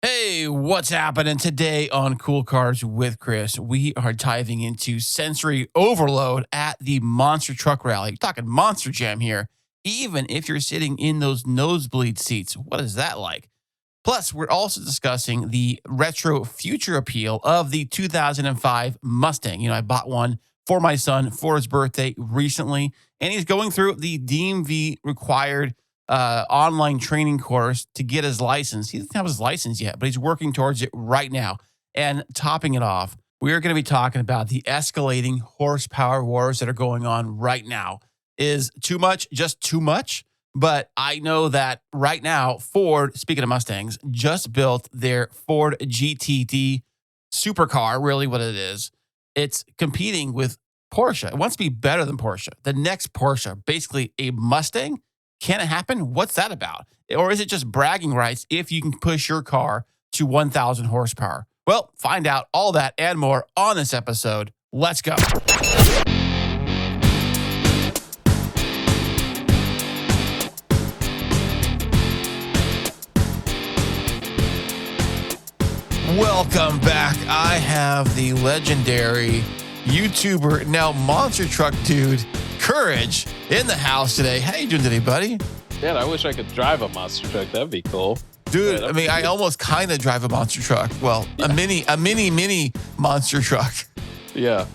Hey, what's happening today on Cool Cars with Chris? We are diving into sensory overload at the Monster Truck Rally. Talking Monster Jam here. Even if you're sitting in those nosebleed seats, what is that like? Plus, we're also discussing the retro future appeal of the 2005 Mustang. I bought one for my son for his birthday recently, and he's going through the DMV required online training course to get his license. He doesn't have his license yet, but he's working towards it right now. And topping it off, we're going to be talking about the escalating horsepower wars that are going on right now. Is too much just too much? But I know that right now, Ford, speaking of Mustangs, just built their Ford GTD supercar, really what it is. It's competing with Porsche. It wants to be better than Porsche. The next Porsche, basically a Mustang. Can it happen? What's that about? Or is it just bragging rights if you can push your car to 1,000 horsepower? Well, find out all that and more on this episode. Let's go. Welcome back. I have the legendary YouTuber, now monster truck dude, Courage, in the house today. How you doing today, buddy? Man, I wish I could drive a monster truck. That'd be cool. Dude, I mean, I almost kind of drive a monster truck. Well, yeah. a mini monster truck. Yeah.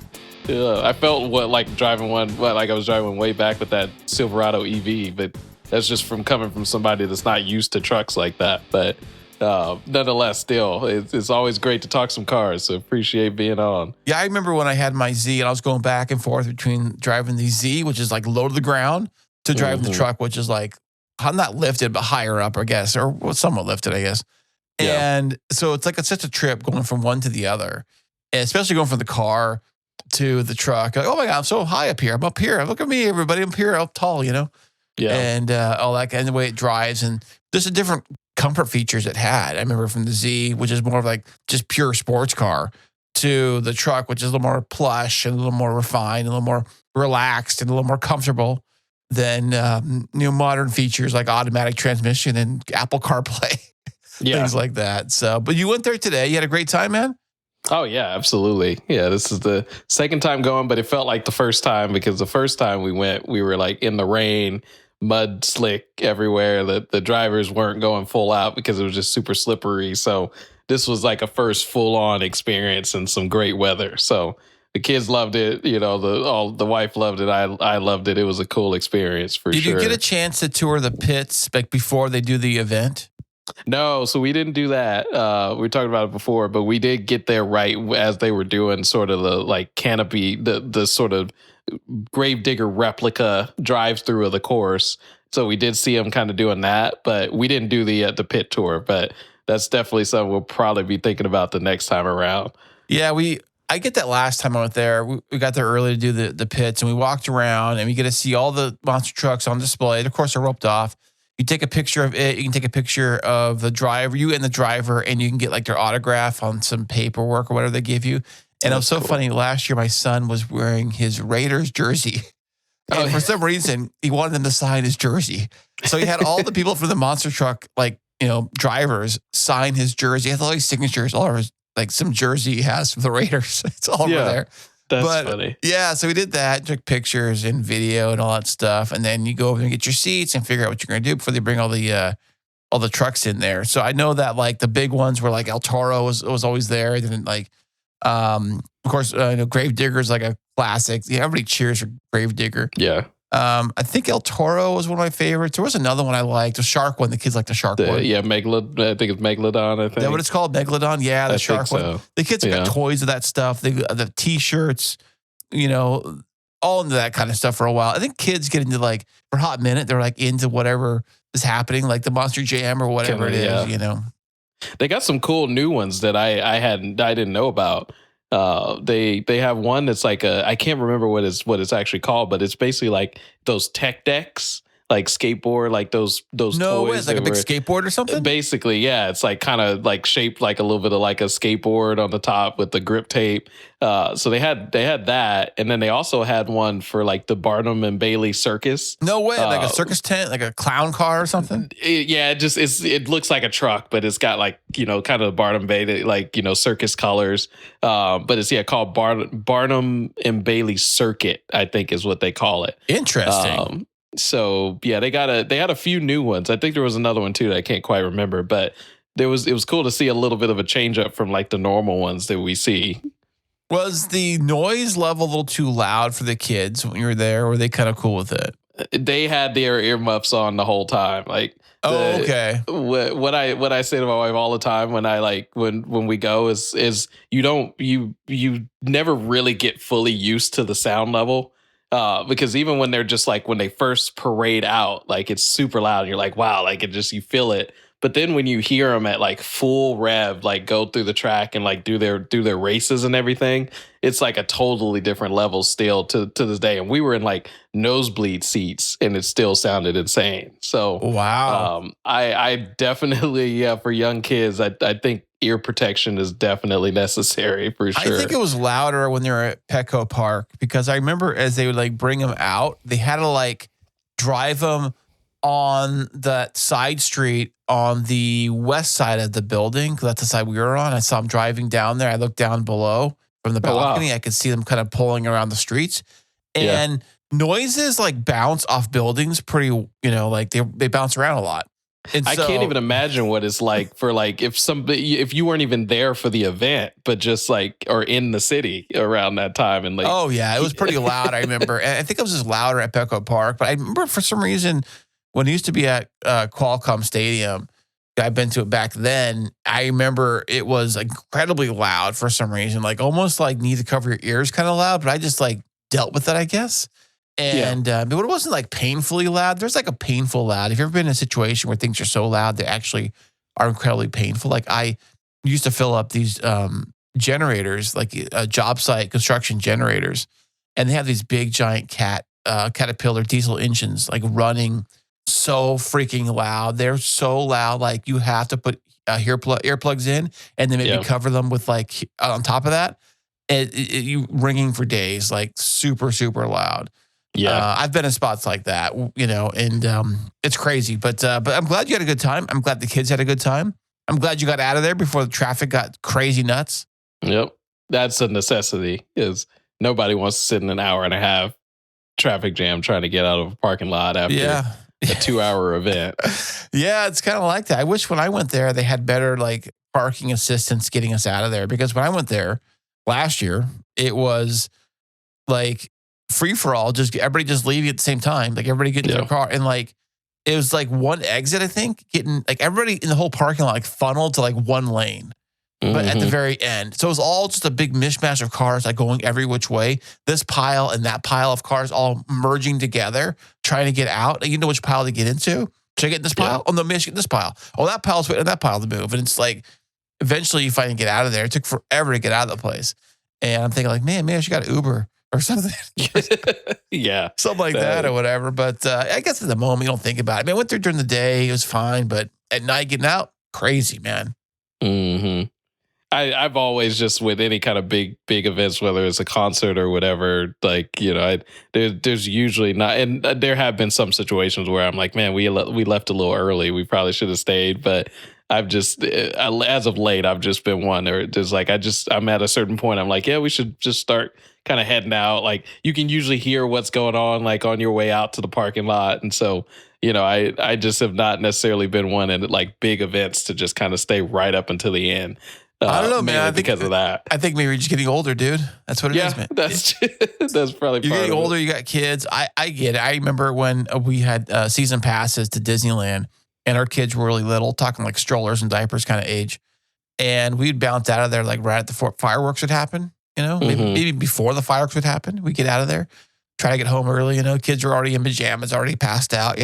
I felt like driving one, like I was driving one way back with that Silverado EV, but that's just from coming from somebody that's not used to trucks like that. But nonetheless, still, it's always great to talk some cars. So appreciate being on. Yeah, I remember when I had my Z and I was going back and forth between driving the Z, which is like low to the ground, to driving the truck, which is like, I'm not lifted, but higher up, I guess, or somewhat lifted, I guess. Yeah. And so it's such a trip going from one to the other, and especially going from the car to the truck. Like, oh my God, I'm so high up here. I'm up here. Look at me, everybody. I'm here, up tall, Yeah. And all that kind of way it drives. And there's a different comfort features it had. I remember from the Z, which is more of like just pure sports car, to the truck, which is a little more plush and a little more refined, a little more relaxed and a little more comfortable than modern features like automatic transmission and Apple CarPlay, things like that. So, but you went there today. You had a great time, man? Oh, yeah, absolutely. Yeah, this is the second time going, but it felt like the first time because the first time we went, we were like in the rain, mud slick everywhere. The drivers weren't going full out because it was just super slippery. So this was like a first full on experience and some great weather. So the kids loved it. The wife loved it. I loved it. It was a cool experience for sure. Did you get a chance to tour the pits like before they do the event? No, so we didn't do that. We talked about it before, but we did get there right as they were doing sort of the like canopy, the sort of gravedigger replica drive through of the course. So we did see them kind of doing that, but we didn't do the pit tour. But that's definitely something we'll probably be thinking about the next time around. Yeah, I get that last time I went there, we got there early to do the pits, and we walked around, and we get to see all the monster trucks on display. Of course, they're roped off. You take a picture of it. You can take a picture of the driver, you and the driver, and you can get like their autograph on some paperwork or whatever they give you. And it was so funny. Last year, my son was wearing his Raiders jersey. And for some reason, he wanted them to sign his jersey. So he had all the people from the monster truck, drivers, sign his jersey. He has all these signatures, all of his, like some jersey he has from the Raiders. It's all over there. That's funny. Yeah, so we did that, took pictures and video and all that stuff. And then you go over and get your seats and figure out what you're going to do before they bring all the trucks in there. So I know that like the big ones were like El Toro was always there. And then like, of course, Gravedigger is like a classic. Yeah, everybody cheers for Gravedigger. Yeah. I think El Toro was one of my favorites. There was another one I liked, the shark one. The kids like the shark one. Yeah, I think it's Megalodon, I think. Is that what it's called? Megalodon? Yeah, the shark one. The kids have got toys of that stuff. The T-shirts, all into that kind of stuff for a while. I think kids get into like, for a hot minute, they're like into whatever is happening, like the Monster Jam or whatever it is, They got some cool new ones that I didn't know about. They have one that's like I can't remember what it's actually called, but it's basically like those tech decks skateboard, like those No, toys. it's like a big skateboard or something? Basically, yeah, it's like kind of like shaped like a little bit of like a skateboard on the top with the grip tape. So they had that, and then they also had one for like the Barnum and Bailey Circus. No way, like a circus tent, like a clown car or something? It looks like a truck, but it's got like, kind of Barnum Bailey, like, circus colors. But it's called Barnum and Bailey Circuit, I think is what they call it. Interesting. So yeah, they had a few new ones. I think there was another one too that I can't quite remember, but it was cool to see a little bit of a change up from like the normal ones that we see. Was the noise level a little too loud for the kids when you were there, or were they kind of cool with it? They had their earmuffs on the whole time. Like, okay. What I say to my wife all the time when I when we go is you never really get fully used to the sound level. Because even when they're just like, when they first parade out, like it's super loud and you're like, wow, like you feel it. But then when you hear them at like full rev, like go through the track and like do their races and everything, it's like a totally different level still to this day. And we were in like nosebleed seats and it still sounded insane. So wow. I definitely, for young kids, I think ear protection is definitely necessary for sure. I think it was louder when they were at Petco Park, because I remember as they would like bring them out, they had to like drive them on that side street on the west side of the building, because that's the side we were on. I saw them driving down there. I looked down below from the balcony. I could see them kind of pulling around the streets, and noises like bounce off buildings pretty, like they bounce around a lot. And I can't even imagine what it's like for like if you weren't even there for the event, but just like or in the city around that time and like. Oh yeah, it was pretty loud. I remember, and I think it was just louder at Petco Park. But I remember for some reason when it used to be at Qualcomm Stadium, I've been to it back then. I remember it was incredibly loud for some reason, like almost like need to cover your ears kind of loud. But I just like dealt with it, I guess. And but it wasn't like painfully loud. There's like a painful loud. Have you ever been in a situation where things are so loud they actually are incredibly painful? Like I used to fill up these generators, like job site construction generators, and they have these big giant Caterpillar diesel engines like running so freaking loud. They're so loud, like you have to put earplugs in and then maybe cover them with like on top of that. You ringing for days, like super, super loud. Yeah, I've been in spots like that, and it's crazy. But I'm glad you had a good time. I'm glad the kids had a good time. I'm glad you got out of there before the traffic got crazy nuts. Yep, that's a necessity. Is nobody wants to sit in an hour and a half traffic jam trying to get out of a parking lot after a 2-hour event. Yeah, it's kind of like that. I wish when I went there they had better like parking assistance getting us out of there, because when I went there last year, it was like free for all, just everybody just leaving at the same time, like everybody getting in their car, and like it was like one exit, I think, getting like everybody in the whole parking lot like funneled to like one lane, but at the very end, so it was all just a big mishmash of cars like going every which way. This pile and that pile of cars all merging together, trying to get out. Like, you know which pile to get into? Should I get in this pile? Oh no, maybe I should get in this pile. Oh, that pile's waiting on that pile to move, and it's like eventually you finally get out of there. It took forever to get out of the place, and I'm thinking like, man, maybe I should got Uber or something. Something like that or whatever. But I guess at the moment you don't think about it. I mean, I went there during the day, it was fine, but at night getting out, crazy, man. I've always just with any kind of big events, whether it's a concert or whatever, like, there's usually not, and there have been some situations where I'm like, man, we left a little early. We probably should have stayed, but I've just, as of late, I've just been one there. There's like, I'm at a certain point. I'm like, yeah, we should just start kind of heading out. Like you can usually hear what's going on, like on your way out to the parking lot. And so, I just have not necessarily been one in like big events to just kind of stay right up until the end. I don't know, man. I think because of that. I think maybe you're just getting older, dude. That's what it is, man. That's probably you're getting older. You got kids. I get it. I remember when we had season passes to Disneyland, and our kids were really little, talking like strollers and diapers kind of age, and we'd bounce out of there like right at the fireworks would happen. Maybe before the fireworks would happen, we get out of there, try to get home early. Kids are already in pajamas, already passed out.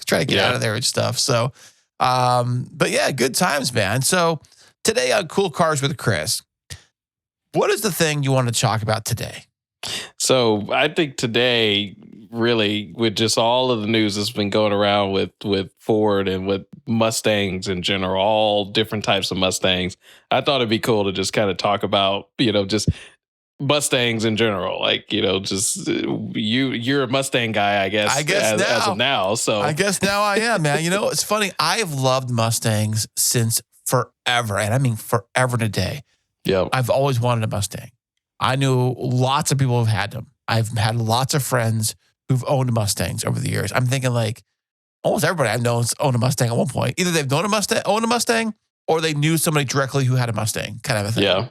Try to get out of there and stuff. So, but yeah, good times, man. So. Today on Cool Cars with Chris, what is the thing you want to talk about today? So I think today, really, with just all of the news that's been going around with Ford and with Mustangs in general, all different types of Mustangs, I thought it'd be cool to just kind of talk about, just Mustangs in general. Like, just you're a Mustang guy, I guess as of now. So I guess now I am, man. It's funny. I've loved Mustangs since forever. And I mean forever today. Yeah. I've always wanted a Mustang. I knew lots of people who've had them. I've had lots of friends who've owned Mustangs over the years. I'm thinking like almost everybody I know has owned a Mustang at one point. Either they've owned a Mustang, or they knew somebody directly who had a Mustang, kind of a thing. Yeah.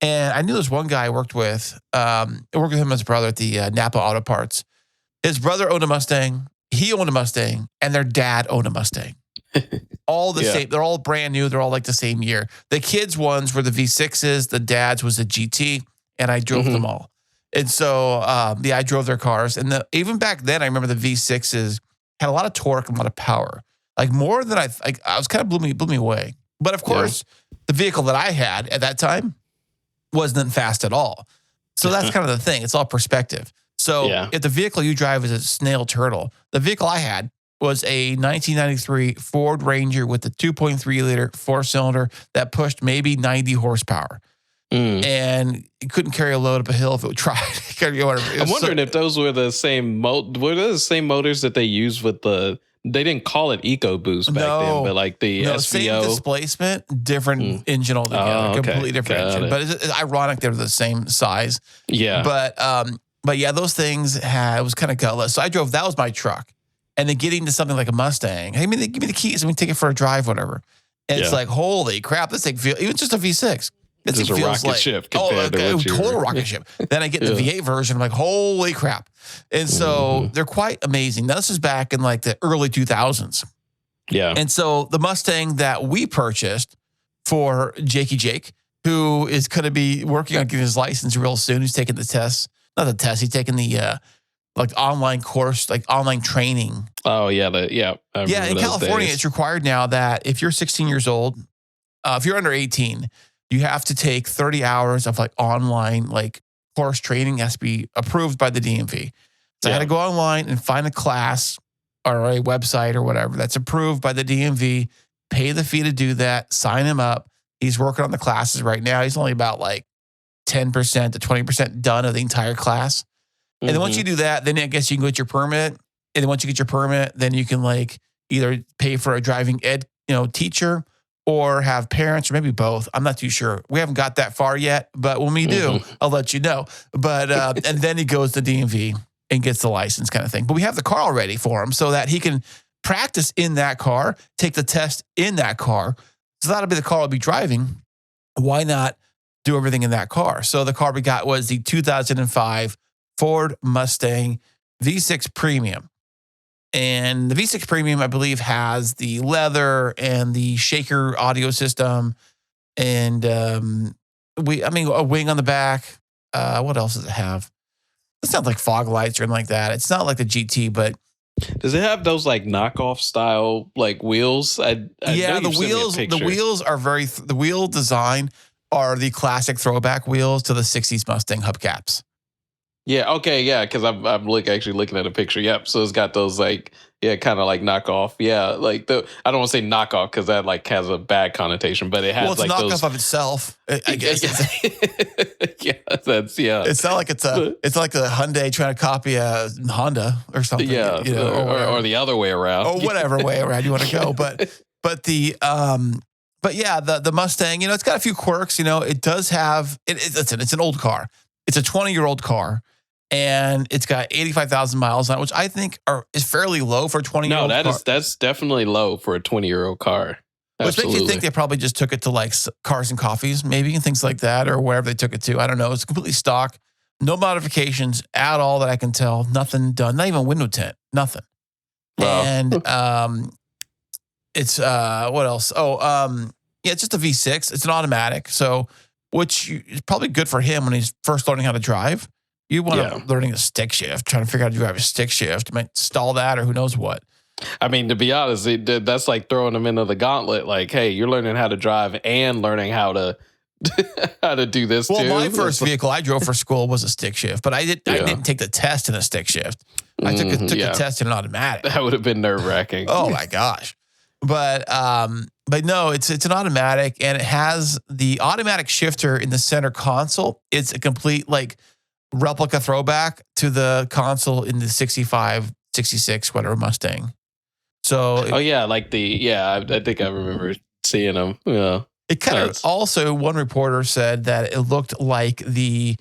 And I knew this one guy I worked with. I worked with him and his brother at the Napa Auto Parts. His brother owned a Mustang. He owned a Mustang, and their dad owned a Mustang. All the same. They're all brand new. They're all like the same year. The kids' ones were the V6s. The dad's was a GT, and I drove them all. And so, I drove their cars. And even back then, I remember the V6s had a lot of torque and a lot of power, like more than I was kind of blew me away. But of course, the vehicle that I had at that time wasn't fast at all. So that's kind of the thing. It's all perspective. So if the vehicle you drive is a snail turtle, the vehicle I had was a 1993 Ford Ranger with a 2.3 liter 4-cylinder that pushed maybe 90 horsepower. And it couldn't carry a load up a hill if it tried. I'm wondering if those were the same motors that they used with they didn't call it EcoBoost back then, but like the SVO. Same displacement, different engine altogether, completely different engine. But it's ironic they were the same size. Yeah. But yeah, those things it was kind of gutless. So I drove, that was my truck. And then getting to something like a Mustang, hey, they give me the keys, let me take it for a drive, whatever. And it's like, holy crap, this thing feels, even just a V6. This is a rocket ship compared to total rocket ship. Then I get the V8 version. I'm like, holy crap. And so they're quite amazing. Now, this is back in like the early 2000s. Yeah. And so the Mustang that we purchased for Jakey Jake, who is going to be working on getting his license real soon, he's taking the test. Not the test, he's taking the online course, like online training. Oh, yeah. In California, it's required now that if you're 16 years old, if you're under 18, you have to take 30 hours of like online course training. It has to be approved by the DMV. So I had to go online and find a class or a website or whatever that's approved by the DMV, pay the fee to do that, sign him up. He's working on the classes right now. He's only about like 10% to 20% done of the entire class. And then once you do that, then I guess you can get your permit. And then once you get your permit, then you can either pay for a driving ed, teacher, or have parents, or maybe both. I'm not too sure. We haven't got that far yet, but when we do, I'll let you know. But and then he goes to DMV and gets the license, kind of thing. But we have the car already for him so that he can practice in that car, take the test in that car. So that'll be the car I'll be driving. Why not do everything in that car? So the car we got was the 2005 Ford Mustang V6 Premium. And the V6 Premium, I believe, has the leather and the shaker audio system, and a wing on the back. What else does it have? It's not like fog lights or anything like that. It's not like the GT, but does it have those knockoff style wheels? The wheels are the wheel design are the classic throwback wheels to the 60s Mustang hubcaps. Yeah. Okay. Yeah. Because I'm actually looking at a picture. Yep. So it's got those kind of knockoff. Yeah. I don't want to say knockoff because that has a bad connotation, but it has it's knockoff those of itself. I guess. It's not like it's like a Hyundai trying to copy a Honda or something. Yeah. Or the other way around. Or whatever way around you want to go. But the Mustang, it's got a few quirks. It does have it's an old car. It's a 20-year-old car. And it's got 85,000 miles on it, which I think is fairly low for a 20-year-old car. No, that's definitely low for a 20-year-old car. Which makes you think they probably just took it to Cars and Coffees, maybe, and things like that, or wherever they took it to. I don't know. It's completely stock. No modifications at all that I can tell. Nothing done. Not even window tint. Nothing. Wow. And it's, what else? It's just a V6. It's an automatic. So, which is probably good for him when he's first learning how to drive. You want to learning a stick shift, trying to figure out how to drive a stick shift. You might stall that or who knows what. I mean, to be honest, that's like throwing them into the gauntlet. Hey, you're learning how to drive and learning how to how to do this. Well, too. my first vehicle I drove for school was a stick shift, but I didn't take the test in a stick shift. I took the test in an automatic. That would have been nerve-wracking. Oh my gosh. But no, it's an automatic, and it has the automatic shifter in the center console. It's a complete like replica throwback to the console in the 65, 66, whatever Mustang. So I think I remember seeing them. Yeah. It kind of also, one reporter said that it looked like the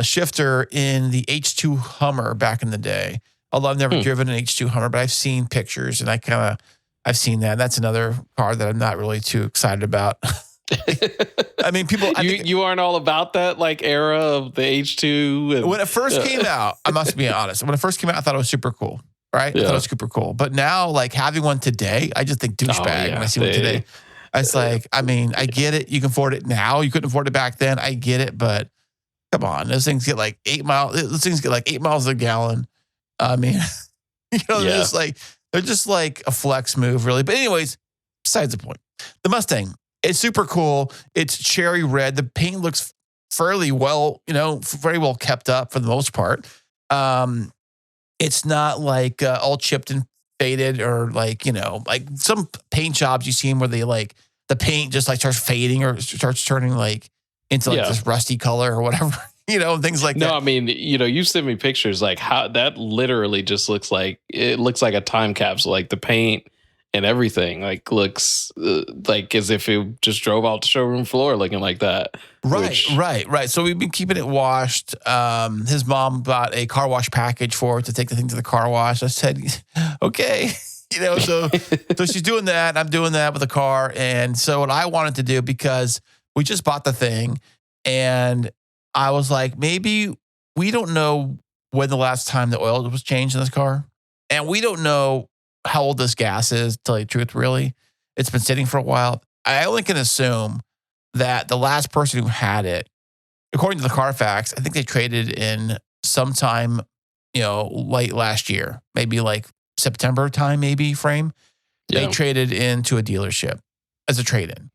shifter in the H2 Hummer back in the day. Although I've never driven an H2 Hummer, but I've seen pictures and I've seen that. That's another car that I'm not really too excited about. I mean, you aren't all about that like era of the H2. When it first came out, I must be honest. When it first came out, I thought it was super cool. Right? Yeah. I thought it was super cool. But now, like having one today, I just think douchebag when I see one today. It's like, I mean, I get it. You can afford it now. You couldn't afford it back then. I get it, but come on, those things get like 8 miles. Those things get like 8 miles a gallon. I mean, they're just like a flex move, really. But anyways, besides the point, the Mustang, it's super cool. It's cherry red. The paint looks fairly well, very well kept up for the most part. It's not like all chipped and faded or like some paint jobs you see where they like the paint just like starts fading or starts turning like into like this rusty color or whatever, things like that. No, I mean, you sent me pictures like how that literally just looks like a time capsule, like the paint and everything like looks like as if it just drove off the showroom floor looking like that. Right. So we've been keeping it washed. His mom bought a car wash package for it to take the thing to the car wash. I said, okay. So she's doing that. I'm doing that with the car. And so what I wanted to do, because we just bought the thing and I was like, maybe we don't know when the last time the oil was changed in this car. And we don't know how old this gas is, to tell you the truth, really. It's been sitting for a while. I only can assume that the last person who had it, according to the CarFax, I think they traded in sometime, late last year, maybe like September time, frame. Yeah. They traded into a dealership as a trade-in.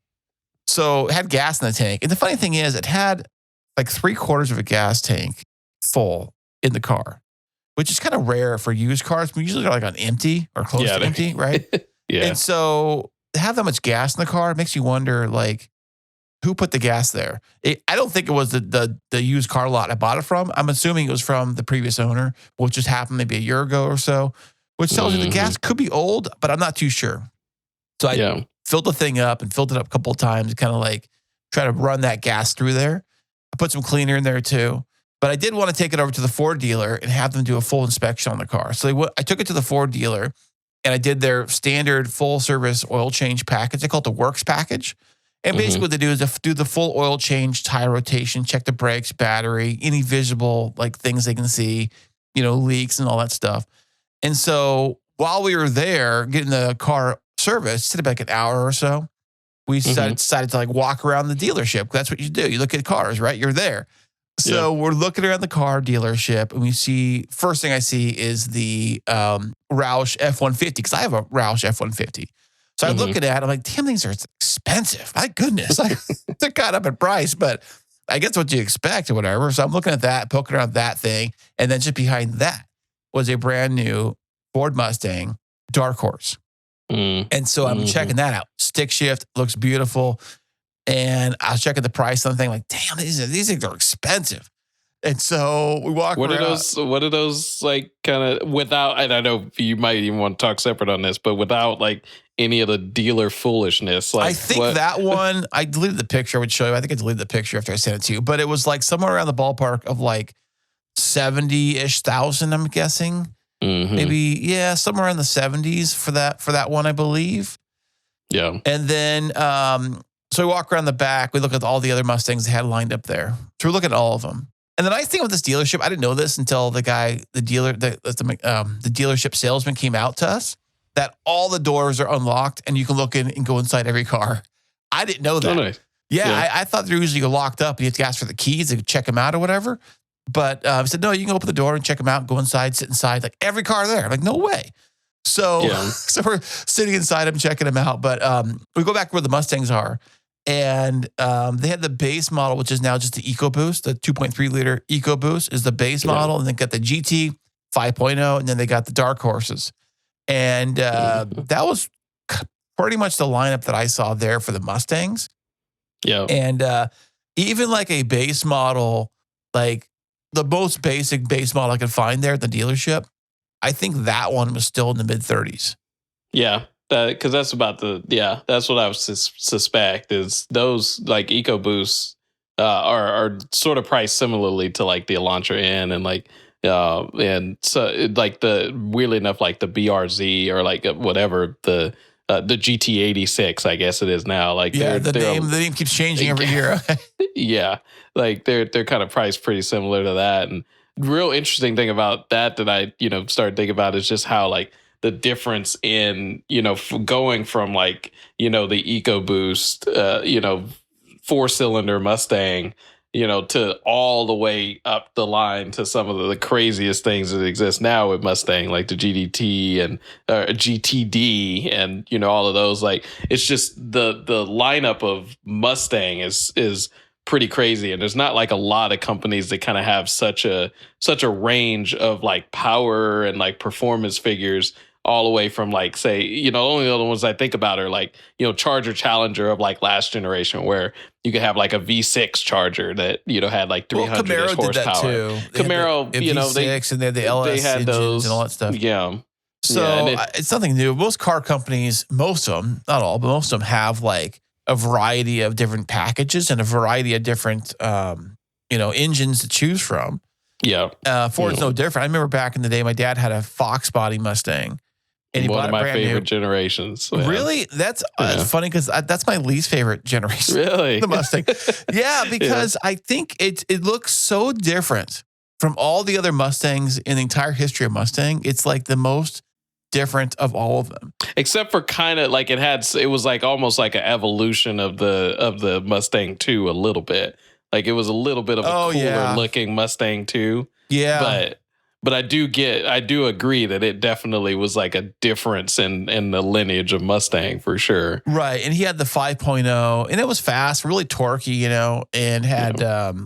So it had gas in the tank. And the funny thing is, it had like 3/4 of a gas tank full in the car, which is kind of rare for used cars. We usually are like on empty or close to empty, right? Yeah. And so to have that much gas in the car, it makes you wonder, like, who put the gas there? I don't think it was the used car lot I bought it from. I'm assuming it was from the previous owner, which just happened maybe a year ago or so, which tells you the gas could be old, but I'm not too sure. So I filled the thing up and filled it up a couple of times, kind of like try to run that gas through there. I put some cleaner in there too. But I did want to take it over to the Ford dealer and have them do a full inspection on the car. So I took it to the Ford dealer and I did their standard full service oil change package. They call it the Works package. And basically what they do is do the full oil change, tire rotation, check the brakes, battery, any visible like things they can see, leaks and all that stuff. And so while we were there getting the car serviced, it took like an hour or so, we decided to like walk around the dealership. That's what you do. You look at cars, right? You're there. So we're looking around the car dealership and we see, first thing I see is the Roush F-150, because I have a Roush F-150. So I look at it, I'm like, damn, these are expensive. My goodness. They're caught up in price, but I guess what you expect or whatever. So I'm looking at that, poking around that thing. And then just behind that was a brand new Ford Mustang Dark Horse. And so I'm checking that out. Stick shift, looks beautiful. And I was checking the price on the thing, like, damn, these things are expensive. And so we walk around. What are those like kind of without, and I know you might even want to talk separate on this, but without like any of the dealer foolishness. Like, I think that one, I deleted the picture. I would show you. I think I deleted the picture after I sent it to you, but it was like somewhere around the ballpark of like 70-ish thousand, I'm guessing. Maybe, somewhere in the 70s for that one, I believe. Yeah. And then, so we walk around the back. We look at all the other Mustangs they had lined up there. So we look at all of them. And the nice thing with this dealership, I didn't know this until the dealership salesman came out to us, that all the doors are unlocked and you can look in and go inside every car. I didn't know that. Oh, nice. I thought they're usually locked up and you have to ask for the keys to check them out or whatever. But I said, no, you can open the door and check them out, go inside, sit inside, like every car there. I'm like, no way. So, so we're sitting inside them, checking them out. But we go back where the Mustangs are. And they had the base model, which is now just the EcoBoost. The 2.3 liter EcoBoost is the base model. And they got the GT 5.0, and then they got the dark horses. And that was pretty much the lineup that I saw there for the Mustangs. Yeah. And even like a base model, like the most basic base model I could find there at the dealership, I think that one was still in the mid 30s. Yeah. Because that's about that's what I would suspect is those like EcoBoosts are sort of priced similarly to like the Elantra N and like, and so like weirdly enough, like the BRZ or like whatever the GT86, I guess it is now. Like the name keeps changing every year. Yeah, like they're kind of priced pretty similar to that. And real interesting thing about that I started thinking about is just how like the difference in going from like the EcoBoost 4-cylinder Mustang to all the way up the line to some of the craziest things that exist now with Mustang, like the GDT and GTD and, all of those. Like, it's just the lineup of Mustang is pretty crazy. And there's not like a lot of companies that kind of have such a range of like power and like performance figures all the way from like, say, only other ones I think about are like, Charger Challenger of like last generation, where you could have like a V6 Charger that, had like 300 Camaro horsepower. did that too. Camaro, V6 and they had the LS they had engines those and all that stuff. Yeah. So it's nothing new. Most car companies, most of them, not all, but most of them have like a variety of different packages and a variety of different, engines to choose from. Yeah. Ford's no different. I remember back in the day, my dad had a Fox body Mustang. And one of my favorite generations. Man. Really? That's funny because that's my least favorite generation. Really? The Mustang. Yeah, because I think it looks so different from all the other Mustangs in the entire history of Mustang. It's like the most different of all of them. Except for kind of like it was like almost like an evolution of the Mustang 2 a little bit. Like it was a little bit of a cooler looking Mustang 2. Yeah. But I do agree that it definitely was like a difference in the lineage of Mustang for sure. Right. And he had the 5.0 and it was fast, really torquey, and had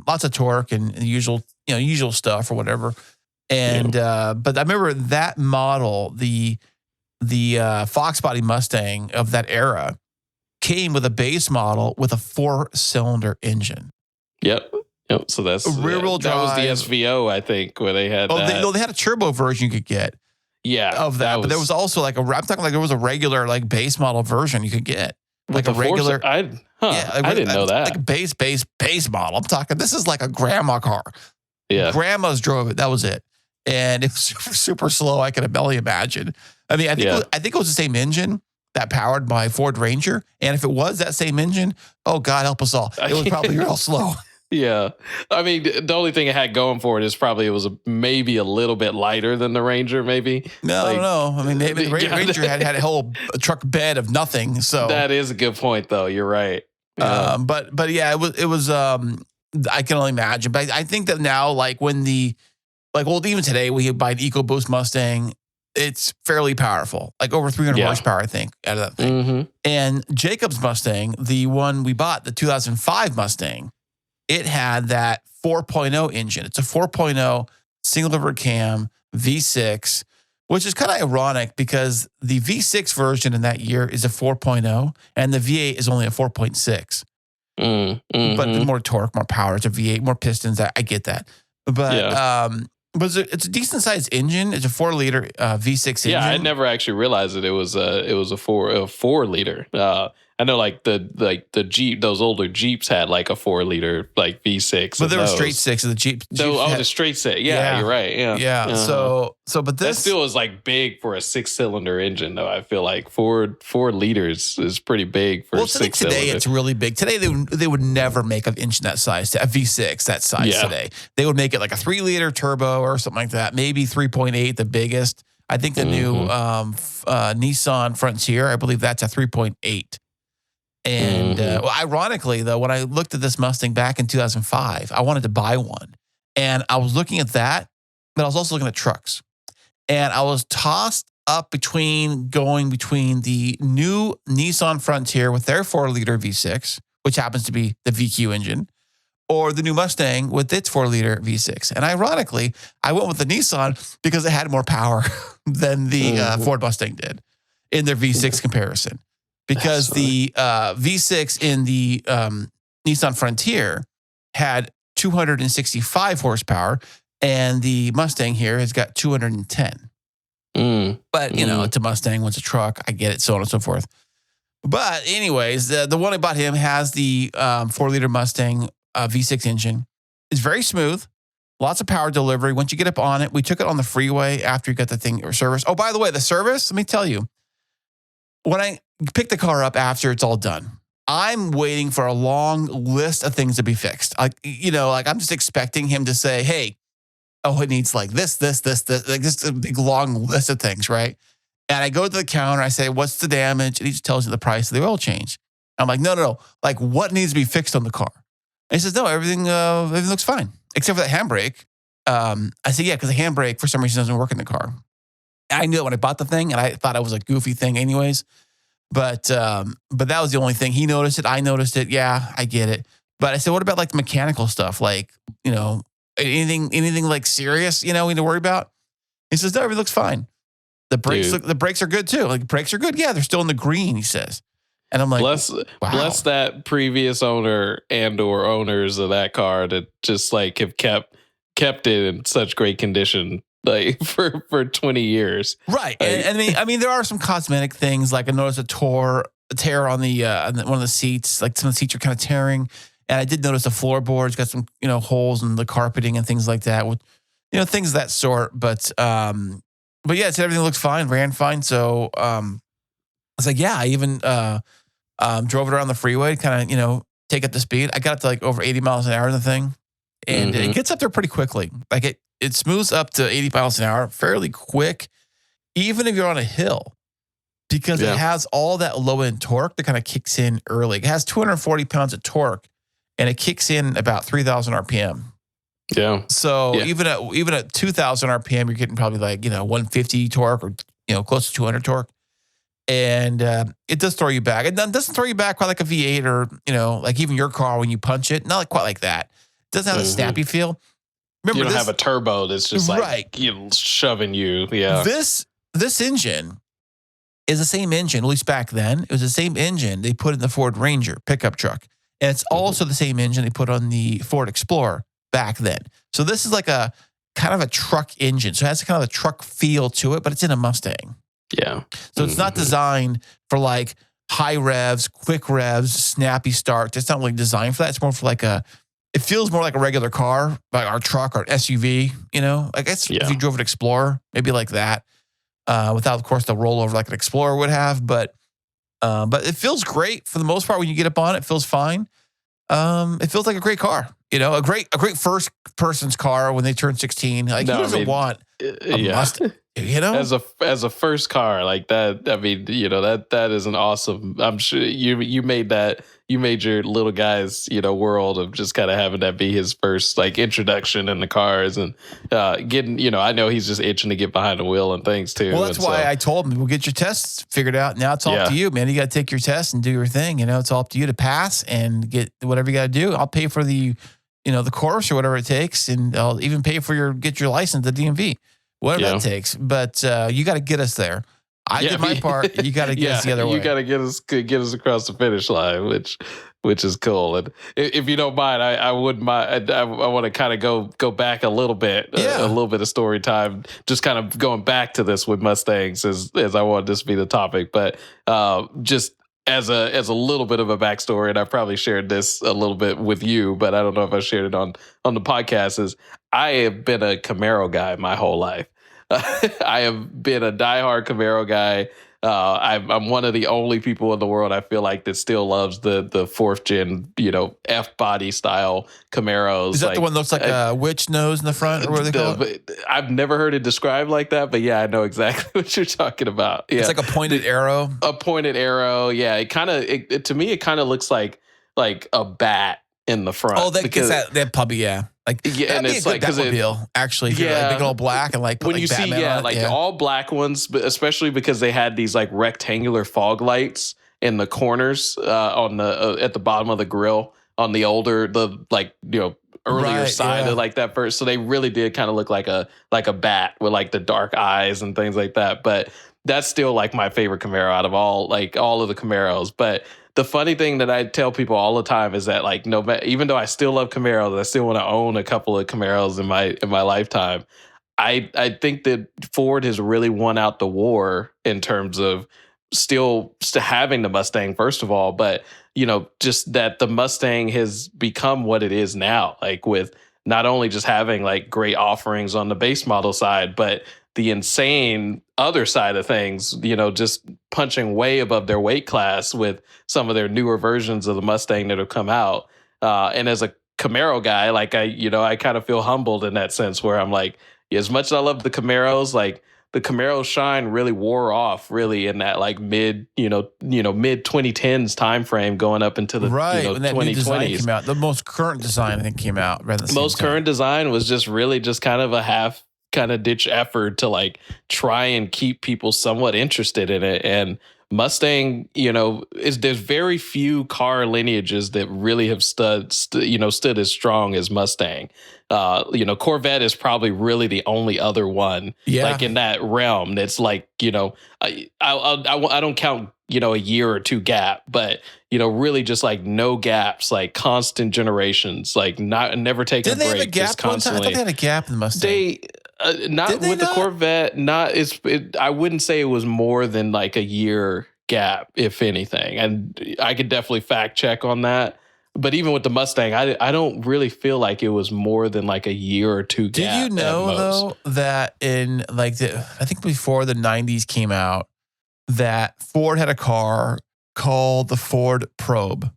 lots of torque and the usual stuff or whatever. And but I remember that model, the Fox body Mustang of that era came with a base model with a 4-cylinder engine. Yep. So that's rear-wheel drive. That was the SVO, I think, where they had. They had a turbo version you could get. Yeah, of that, but there was also like I'm talking like there was a regular like base model version you could get, like a regular. I didn't know that. Like a base model. I'm talking. This is like a grandma car. Yeah, grandmas drove it. That was it, and it was super slow. I can only imagine. I mean, I think it was the same engine that powered my Ford Ranger, and if it was that same engine, oh God help us all, it was probably real slow. Yeah. I mean, the only thing it had going for it is probably it was maybe a little bit lighter than the Ranger, maybe. No, I don't know. I mean, maybe the Ranger had a whole truck bed of nothing. So that is a good point, though. You're right. Yeah. But yeah, it was I can only imagine. But I think that now, like when even today, we buy an EcoBoost Mustang, it's fairly powerful, like over 300 horsepower, I think, out of that thing. Mm-hmm. And Jacob's Mustang, the one we bought, the 2005 Mustang, it had that 4.0 engine. It's a 4.0 single liver cam V6, which is kind of ironic because the V6 version in that year is a 4.0 and the V8 is only a 4.6. Mm-hmm. But more torque, more power. It's a V8, more pistons. I get that. But it's a decent sized engine. It's a 4-liter V6 engine. Yeah, I never actually realized that it was a 4-liter. I know like the Jeep, those older Jeeps had like a 4-liter like V6. But they were straight 6 of the Jeep. The straight 6. Yeah, you're right. Yeah. Uh-huh. So but this that still is like big for a 6-cylinder engine though. I feel like 4 liters is pretty big for a 6-cylinder. Today it's really big. Today they would never make an engine that size, a V6 that size today. They would make it like a 3-liter turbo or something like that. Maybe 3.8, the biggest. I think the new Nissan Frontier, I believe that's a 3.8. And ironically, though, when I looked at this Mustang back in 2005, I wanted to buy one. And I was looking at that, but I was also looking at trucks. And I was tossed up between the new Nissan Frontier with their 4-liter V6 which happens to be the VQ engine, or the new Mustang with its 4-liter V6. And ironically, I went with the Nissan because it had more power than the Ford Mustang did in their V6 comparison. Because the V6 in the Nissan Frontier had 265 horsepower, and the Mustang here has got 210. But, you know, it's a Mustang, it's a truck. I get it, so on and so forth. But anyways, the one I bought him has the 4-liter Mustang V6 engine. It's very smooth, lots of power delivery. Once you get up on it, we took it on the freeway after you got the thing service. Oh, by the way, the service, let me tell you, when I pick the car up after it's all done, I'm waiting for a long list of things to be fixed. Like, you know, like I'm just expecting him to say, hey, oh, it needs like this, like just a big long list of things, right? And I go to the counter, I say, what's the damage? And he just tells you the price of the oil change. I'm like, no. Like, what needs to be fixed on the car? And he says, no, everything looks fine, except for that handbrake. I said, yeah, because the handbrake for some reason doesn't work in the car. And I knew it when I bought the thing, and I thought it was a goofy thing anyways. But that was the only thing. He noticed it. I noticed it. Yeah, I get it. But I said, what about like the mechanical stuff? Like, you know, anything like serious, you know, we need to worry about? He says, no, everything looks fine. The brakes are good too. Like, brakes are good. Yeah, they're still in the green, he says. And I'm like, bless that previous owner and/or owners of that car that just like have kept it in such great condition, like for 20 years. Right. And I mean, there are some cosmetic things. Like I noticed a tear on the one of the seats. Like some of the seats are kind of tearing. And I did notice the floorboards got some, you know, holes in the carpeting and things like that. With, you know, things of that sort. But yeah, it said everything looks fine, ran fine. So I was like, yeah, I even drove it around the freeway, kind of, you know, take up the speed. I got it to like over 80 miles an hour in the thing. And it gets up there pretty quickly. Like it smooths up to 80 miles an hour fairly quick, even if you're on a hill, because it has all that low end torque that kind of kicks in early. It has 240 pounds of torque, and it kicks in about 3,000 RPM. Yeah. So even at 2,000 RPM, you're getting probably like, you know, 150 torque, or, you know, close to 200 torque. And it does throw you back. It doesn't throw you back quite like a V8 or, you know, like even your car when you punch it. Not like quite like that. It doesn't have a snappy feel. Remember, you don't have a turbo that's just like shoving you. Yeah. This engine is the same engine, at least back then. It was the same engine they put in the Ford Ranger pickup truck. And it's also the same engine they put on the Ford Explorer back then. So this is like a kind of a truck engine. So it has kind of a truck feel to it, but it's in a Mustang. Yeah. So it's not designed for like high revs, quick revs, snappy start. It's not really designed for that. It's more for like it feels more like a regular car, like our truck or an SUV, you know? I guess if you drove an Explorer, maybe like that, without, of course, the rollover like an Explorer would have. But it feels great for the most part. When you get up on it, it feels fine. It feels like a great car, you know, a great first person's car when they turn 16. Like, who doesn't want a Mustang? You know, as a first car like that. I mean, you know, that is an awesome. I'm sure you made your little guy's, you know, world of just kind of having that be his first like introduction in the cars and getting, you know, I know he's just itching to get behind the wheel and things too. Well, that's why I told him we'll get your tests figured out. Now it's all up to you, man. You got to take your test and do your thing. You know, it's all up to you to pass and get whatever you got to do. I'll pay for the, you know, the course or whatever it takes, and I'll even pay for get your license, the DMV. Whatever that takes, but you got to get us there. I did my part. You got to get us the other way. You got to get us across the finish line, which is cool. And if you don't mind, I wouldn't mind. I want to kind of go back a little bit, a little bit of story time. Just kind of going back to this with Mustangs as I want this to be the topic, but just as a little bit of a backstory, and I probably shared this a little bit with you, but I don't know if I shared it on the podcast. Is I have been a Camaro guy my whole life. I have been a diehard Camaro guy. I'm one of the only people in the world I feel like that still loves the fourth gen, you know, F body style Camaros. Is that like, the one that looks like a witch nose in the front, or what they call it? I've never heard it described like that, but yeah, I know exactly what you're talking about. Yeah. It's like a pointed arrow. A pointed arrow. Yeah, it kind of to me it kind of looks like a bat in the front. Oh, that gets that puppy, yeah. Like, and it's like Batmobile, actually, like big old black and like when you Batman see all black ones, but especially because they had these like rectangular fog lights in the corners on the at the bottom of the grill on the older earlier side of like that first. So they really did kind of look like a bat with like the dark eyes and things like that. But that's still like my favorite Camaro out of all of the Camaros. But the funny thing that I tell people all the time is that like even though I still love Camaros, I still want to own a couple of Camaros in my lifetime. I think that Ford has really won out the war in terms of still having the Mustang, first of all, but just that the Mustang has become what it is now, like with not only just having like great offerings on the base model side, but the insane other side of things, just punching way above their weight class with some of their newer versions of the Mustang that have come out. And as a Camaro guy, like I kind of feel humbled in that sense where I'm like, as much as I love the Camaros, like the Camaro shine really wore off really in that like mid 2010s time frame going up into the when that 2020s. New design came out. The most current design I think came out right at the same most time. Current design was just really just kind of a half kind of ditch effort to like try and keep people somewhat interested in it. And Mustang, there's very few car lineages that really have stood as strong as Mustang. Corvette is probably really the only other one, like in that realm. That's like, I don't count, a year or two gap, but really just like no gaps, like constant generations, like never taking a break. Didn't they have a gap just constantly. I thought they had a gap in the Mustang. Not with the Corvette. I wouldn't say it was more than like a year gap, if anything. And I could definitely fact check on that. But even with the Mustang, I don't really feel like it was more than like a year or two gap. Did you know though that in like I think before the 90s came out, that Ford had a car called the Ford Probe?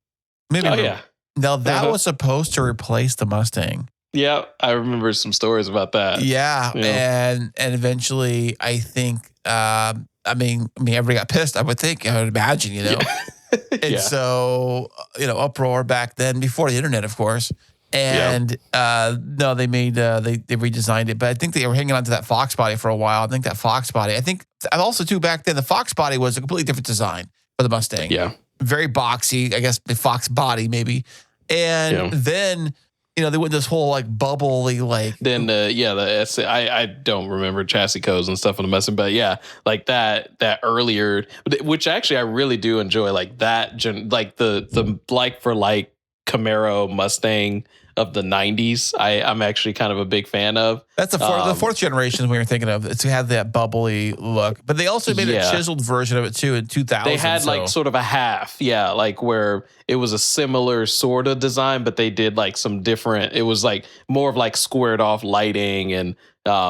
Maybe. Yeah. Now that was supposed to replace the Mustang. Yeah, I remember some stories about that. Yeah. And eventually, I think, everybody got pissed. I would imagine, Yeah. And so, uproar back then before the internet, of course. And no, they made they redesigned it, but I think they were hanging on to that Fox body for a while. I think also too back then the Fox body was a completely different design for the Mustang. Yeah, very boxy. I guess the Fox body maybe, and then. They went this whole like bubbly like. Then I don't remember chassis codes and stuff on the Mustang, but yeah, like that earlier, which actually I really do enjoy, like that like the like for like Camaro Mustang of the 90s. I'm actually kind of a big fan of. That's the fourth generation we were thinking of. It's had that bubbly look, but they also made a chiseled version of it too in 2000. They had like sort of a half, like where it was a similar sort of design, but they did like some different. It was like more of like squared off lighting, and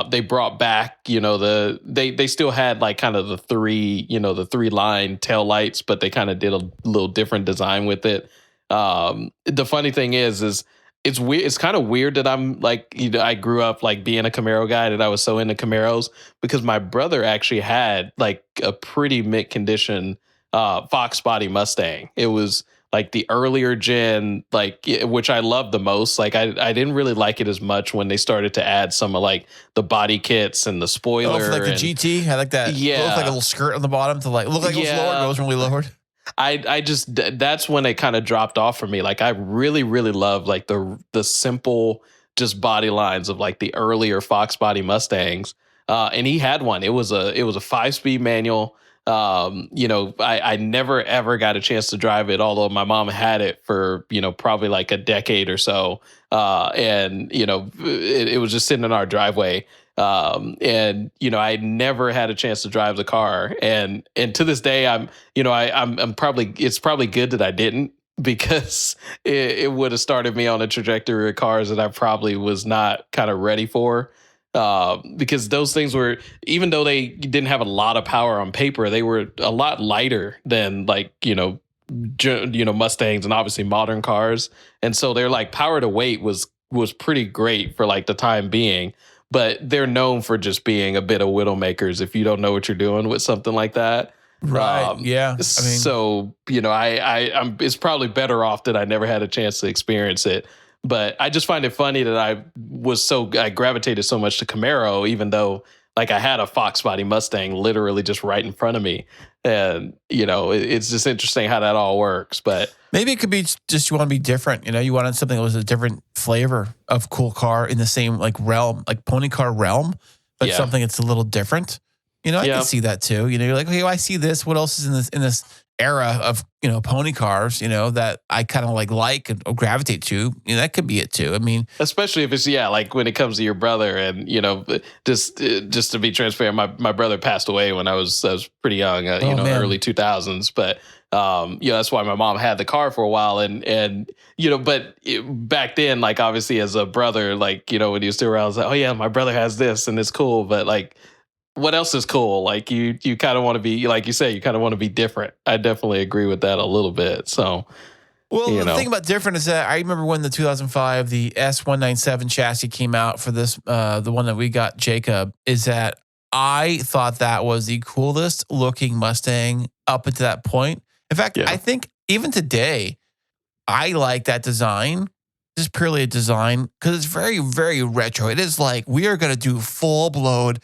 they brought back, they still had like kind of the three line tail lights, but they kind of did a little different design with it. The funny thing is it's weird. It's kind of weird that I'm like, I grew up like being a Camaro guy, that I was so into Camaros, because my brother actually had like a pretty mint condition Fox body Mustang. It was like the earlier gen, like, which I loved the most. Like I didn't really like it as much when they started to add some of like the body kits and the spoiler. For like the GT, I like that. Yeah, it looked like a little skirt on the bottom to like look like it was lowered. It was really lowered. I just, that's when it kind of dropped off for me. Like I really, really love like the simple just body lines of like the earlier Fox body Mustangs. And he had one. It was a 5-speed manual. I never ever got a chance to drive it, although my mom had it for, probably like a decade or so. And it was just sitting in our driveway. And I never had a chance to drive the car, and to this day, it's probably good that I didn't, because it would have started me on a trajectory of cars that I probably was not kind of ready for. Because those things were, even though they didn't have a lot of power on paper, they were a lot lighter than like, Mustangs and obviously modern cars. And so their like power to weight was pretty great for like the time being. But they're known for just being a bit of widowmakers if you don't know what you're doing with something like that. Right. Yeah. So, I'm it's probably better off that I never had a chance to experience it. But I just find it funny that I gravitated so much to Camaro, even though like I had a Fox body Mustang literally just right in front of me. And, it's just interesting how that all works. But maybe it could be just you want to be different. You wanted something that was a different flavor of cool car in the same like realm, like pony car realm, but something that's a little different. I can see that too. You're like, okay, well, I see this. What else is in this era of pony cars? That I kind of like and gravitate to. That could be it too. I mean, especially if it's like when it comes to your brother, and just to be transparent, my brother passed away when I was pretty young. Early 2000s, but. That's why my mom had the car for a while, and but back then, like obviously as a brother, like when he was still around, I was like, oh yeah, my brother has this and it's cool, but like what else is cool? Like you kind of want to be, like you say, you kind of want to be different. I definitely agree with that a little bit. So, well, the thing about different is that I remember when the 2005 the S197 chassis came out for this, the one that we got, Jacob, is that I thought that was the coolest looking Mustang up until that point. In fact, I think even today, I like that design, just purely a design, because it's very, very retro. It is like we are going to do full-blown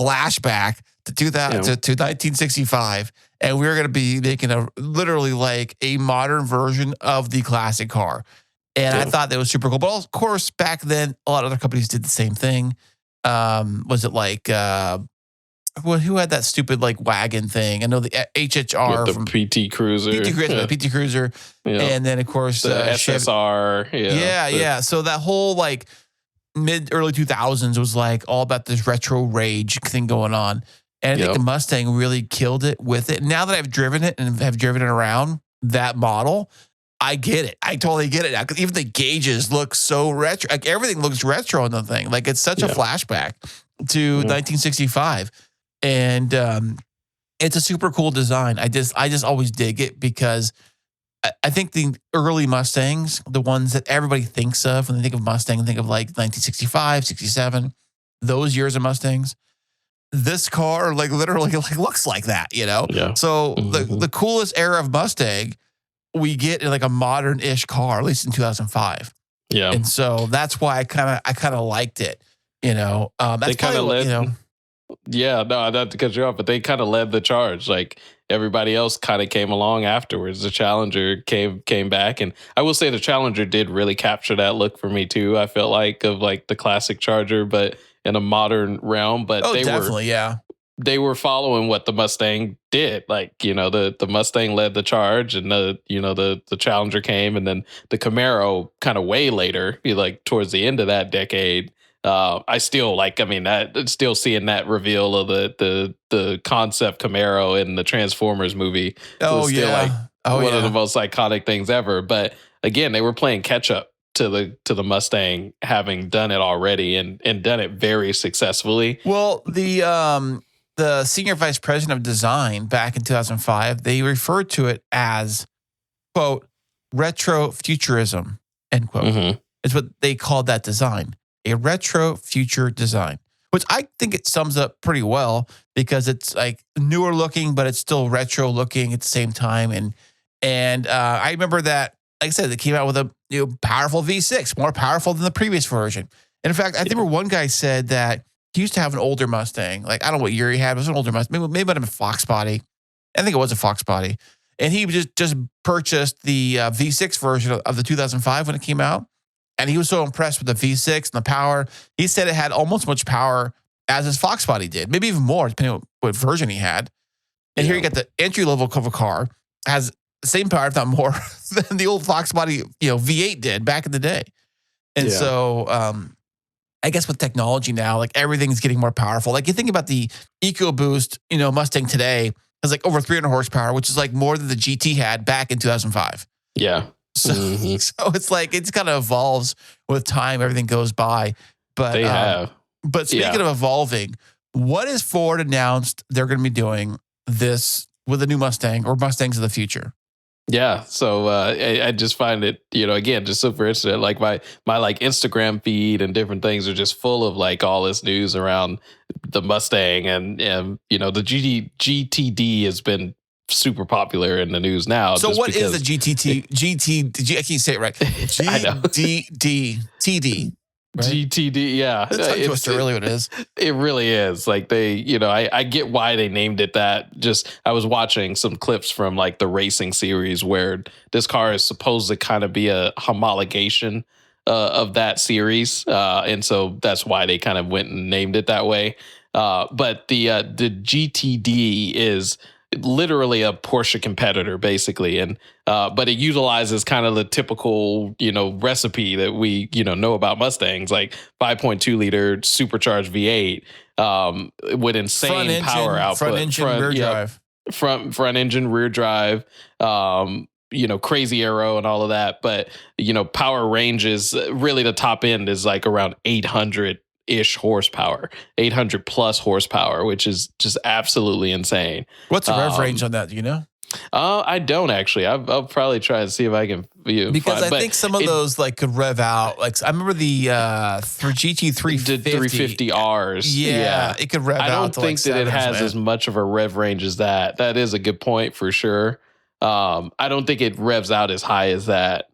flashback to 1965, and we're going to be making literally like a modern version of the classic car. And I thought that was super cool. But of course, back then, a lot of other companies did the same thing. Was it like... who had that stupid like wagon thing? I know the HHR with the PT Cruiser, PT Cruiser, and then of course the SSR. Yeah. So that whole like early 2000s was like all about this retro rage thing going on, and I think the Mustang really killed it with it. Now that I've driven it and have driven it around that model, I get it. I totally get it now, because even the gauges look so retro. Like everything looks retro on the thing. Like it's such a flashback to 1965. And it's a super cool design. I just always dig it, because I think the early Mustangs, the ones that everybody thinks of when they think of Mustang, think of like 1965, 67, those years of Mustangs. This car like literally like looks like that, Yeah. So the coolest era of Mustang we get in like a modern-ish car, at least in 2005. Yeah. And so that's why I kind of liked it. That's they kind of led. Yeah, no, not to cut you off, but they kind of led the charge. Like everybody else kind of came along afterwards. The Challenger came back, and I will say the Challenger did really capture that look for me too. I felt like of like the classic Charger, but in a modern realm. But they were following what the Mustang did. Like the Mustang led the charge, and the Challenger came, and then the Camaro kind of way later, like towards the end of that decade. I still still seeing that reveal of the concept Camaro in the Transformers movie. Oh, still one of the most iconic things ever. But again, they were playing catch up to the Mustang, having done it already and done it very successfully. Well, the senior vice president of design back in 2005, they referred to it as, quote, retrofuturism, end quote. Mm-hmm. It's what they called that design. A retro future design, which I think it sums up pretty well, because it's like newer looking, but it's still retro looking at the same time. And I remember that, like I said, they came out with a powerful V6, more powerful than the previous version. And in fact, I remember one guy said that he used to have an older Mustang. Like, I don't know what year he had. It was an older Mustang. Maybe it might have been a Fox body. I think it was a Fox body. And he just purchased the V6 version of the 2005 when it came out. And he was so impressed with the V6 and the power. He said it had almost as much power as his Fox body did, maybe even more, depending on what version he had. And here you got the entry level of a car, has the same power, if not more, than the old Fox body, V8 did back in the day. And so, I guess with technology now, like everything's getting more powerful. Like you think about the EcoBoost, Mustang today has like over 300 horsepower, which is like more than the GT had back in 2005. Yeah. So, so it's like it's kind of evolves with time. Everything goes by, but they have. But speaking of evolving, what is Ford announced they're going to be doing this with a new Mustang or Mustangs of the future? Yeah, so I just find it, again, just super interesting. Like my like Instagram feed and different things are just full of like all this news around the Mustang, and the GTD has been super popular in the news now. So what is the GTD? I can't say it right. I know. TD. right? GTD, yeah. That's tongue twister, really what it is. It really is. Like they, I get why they named it that. Just I was watching some clips from like the racing series where this car is supposed to kind of be a homologation of that series, and so that's why they kind of went and named it that way. But the GTD is literally a Porsche competitor, basically, and but it utilizes kind of the typical recipe that we know about Mustangs, like 5.2 liter supercharged V8 with insane power output, front engine, rear drive, front engine, rear drive. Crazy aero and all of that, but power ranges, really the top end is like around 800-ish horsepower, 800 plus horsepower, which is just absolutely insane. What's the rev range on that? Do you know? I don't actually. I'll probably try to see if I can. Because I think some of those like could rev out. Like I remember the for GT 350Rs. Yeah, it could rev out. I don't think that it has as much of a rev range as that. That is a good point for sure. I don't think it revs out as high as that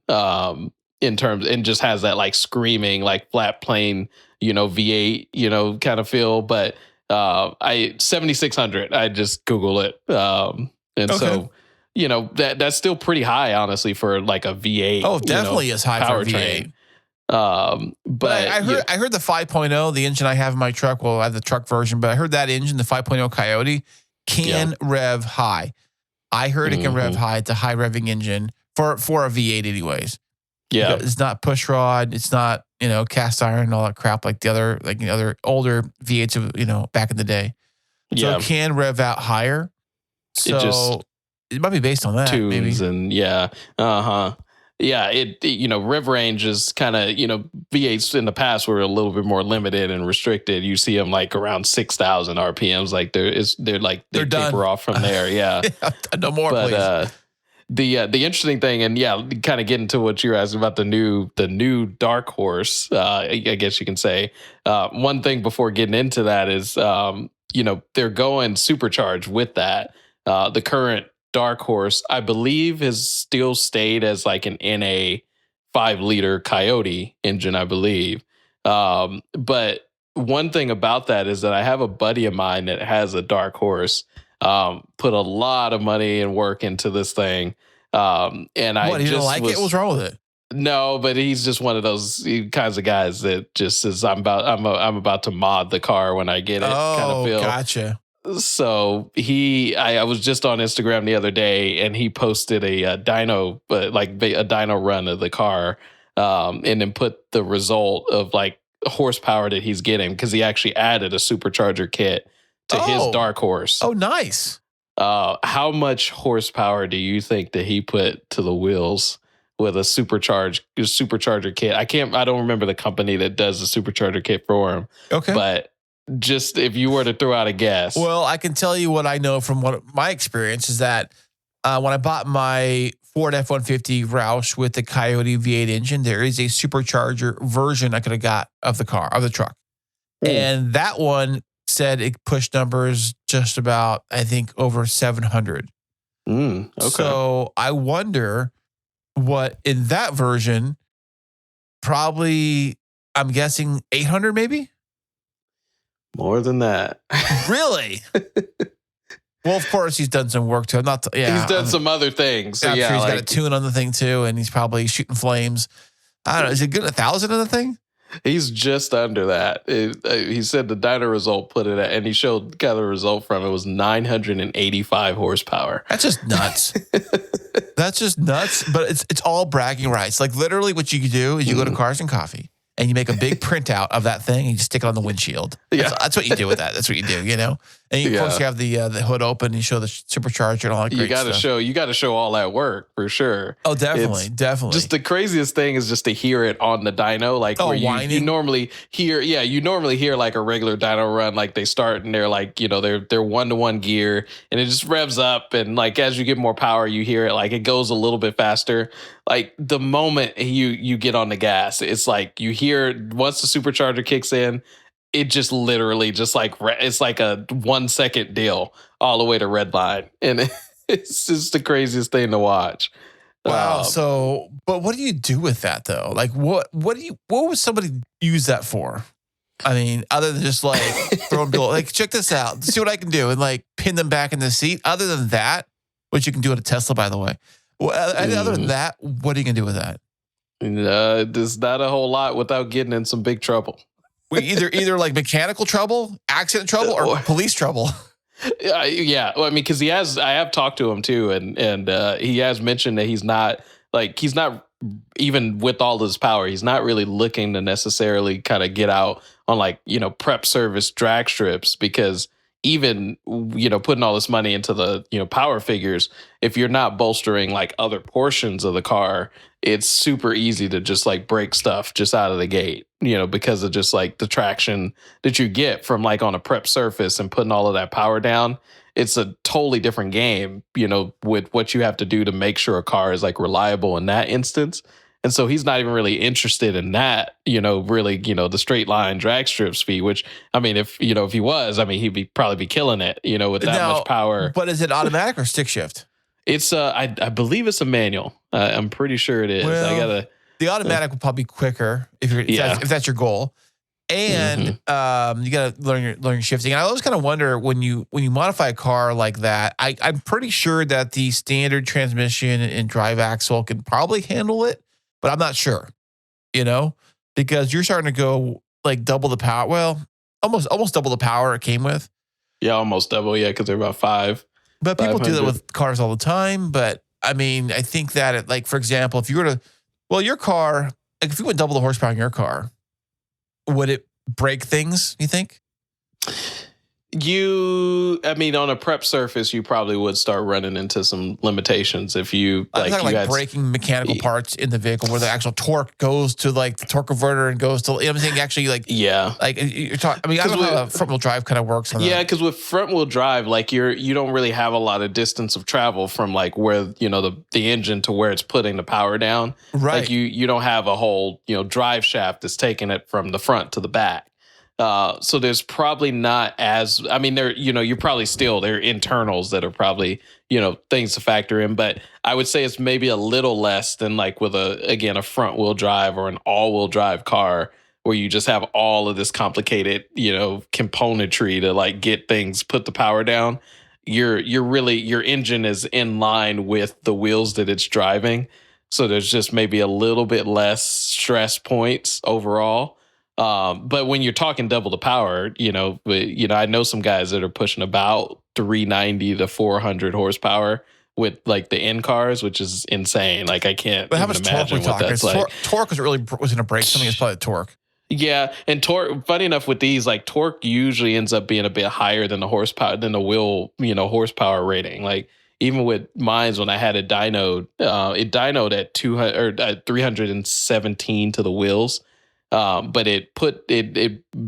in terms, and just has that like screaming, like flat plane, V8, kind of feel. But 7600, I just Google it. So, that's still pretty high, honestly, for like a V8. Oh, definitely is high for a V8. But I heard the 5.0, the engine I have in my truck. Well, I have the truck version, but I heard that engine, the 5.0 Coyote, can rev high. I heard it can rev high. It's a high revving engine for a V8 anyways. Yeah. It's not push rod. It's not, cast iron and all that crap like the other older V8s of, back in the day. So it can rev out higher. So it might be based on that. Tunes maybe. And yeah. Yeah, rev range is kind of, V8s in the past were a little bit more limited and restricted. You see them like around 6,000 RPMs. Like they're taper off from there. Yeah. No more, please. The interesting thing, and kind of getting to what you're asking about the new dark horse, I guess you can say. One thing before getting into that is, they're going supercharged with that. The current dark horse, I believe, has still stayed as like an NA 5-liter Coyote engine, I believe. But one thing about that is that I have a buddy of mine that has a dark horse, put a lot of money and work into this thing. And he didn't like it? What's wrong with it? No, but he's just one of those kinds of guys that just says, I'm about to mod the car when I get it. Kind of feel. Gotcha. So I was just on Instagram the other day, and he posted a dyno, but like a dyno run of the car, and then put the result of like horsepower that he's getting, because he actually added a supercharger kit to his dark horse. Oh, nice. How much horsepower do you think that he put to the wheels with a supercharger kit? I don't remember the company that does the supercharger kit for him. Okay. But just if you were to throw out a guess. Well, I can tell you what I know from my experience is that when I bought my Ford F-150 Roush with the Coyote V8 engine, there is a supercharger version I could have got of the truck. And that one said it pushed numbers just about, I think, over 700. Okay. So I wonder what in that version, probably, I'm guessing 800 maybe? More than that. Really? Well, of course, he's done some work too. He's done some other things. So I'm sure he's got a tune on the thing too, and he's probably shooting flames. I don't know. Is it good? 1,000 on the thing? He's just under that. He said the dyno result put it at, and he showed kind of the result from it was 985 horsepower. That's just nuts. That's just nuts. But it's all bragging rights. Like literally, what you could do is you go to Cars and Coffee, and you make a big printout of that thing and you stick it on the windshield. That's what you do with that. That's what you do, And of course you have the hood open and you show the supercharger and all that great stuff. You got to show all that work for sure. Oh, definitely. Just the craziest thing is just to hear it on the dyno, like where you normally hear like a regular dyno run, like they start and they're like, they're 1-to-1 gear and it just revs up. And like, as you get more power, you hear it, like it goes a little bit faster. Like the moment you get on the gas, it's like you hear once the supercharger kicks in, it just literally just like it's like a 1 second deal all the way to red line, and it's just the craziest thing to watch. Wow. So, but what do you do with that though? Like, what would somebody use that for? I mean, other than just like throwing people, like, check this out, see what I can do, and like pin them back in the seat. Other than that, which you can do at a Tesla, by the way. Well, other than that, what are you gonna do with that? There's not a whole lot without getting in some big trouble. Either like mechanical trouble, accident trouble, or police trouble. Yeah. Well, I mean, because I have talked to him too, and he has mentioned that he's not even with all this power, he's not really looking to necessarily kind of get out on like, prep service drag strips, because even, putting all this money into the, power figures, if you're not bolstering like other portions of the car, it's super easy to just like break stuff just out of the gate, because of just like the traction that you get from like on a prep surface and putting all of that power down. It's a totally different game, with what you have to do to make sure a car is like reliable in that instance. And so he's not even really interested in that, really, the straight line drag strip speed, which, I mean, if he was, I mean, he'd probably be killing it, with that much power. But is it automatic or stick shift? It's, I believe it's a manual. I'm pretty sure it is. Well, the automatic will probably be quicker if that's your goal. And you got to learn your shifting. And I always kind of wonder when you modify a car like that, I'm pretty sure that the standard transmission and drive axle can probably handle it, but I'm not sure, because you're starting to go like double the power. Well, almost double the power it came with. Yeah, almost double. Yeah, because they're about 5. But people do that with cars all the time. But I mean, I think that like, for example, if you were to, your car, like if you went double the horsepower in your car, would it break things, you think? I mean, on a prep surface, you probably would start running into some limitations if you like breaking mechanical parts in the vehicle where the actual torque goes to like the torque converter and goes to, I'm saying actually like, like you're talking, I mean, I don't know how front wheel drive kind of works. Because with front wheel drive, like you don't really have a lot of distance of travel from like where, the engine to where it's putting the power down. Right. Like you don't have a whole, drive shaft that's taking it from the front to the back. So there's probably not as, I mean, there are internals that are probably, things to factor in, but I would say it's maybe a little less than like with a front wheel drive or an all wheel drive car where you just have all of this complicated, componentry to like get things, put the power down. Your engine is in line with the wheels that it's driving. So there's just maybe a little bit less stress points overall. But when you're talking double the power, I know some guys that are pushing about 390 to 400 horsepower with like the N cars, which is insane. Like I can't but how much imagine torque what that's like. Torque was going to break something. It's probably the torque. Yeah, and torque. Funny enough, with these, like torque usually ends up being a bit higher than the horsepower than the wheel, horsepower rating. Like even with mines, when I had it dynoed at 200 or 317 to the wheels. But it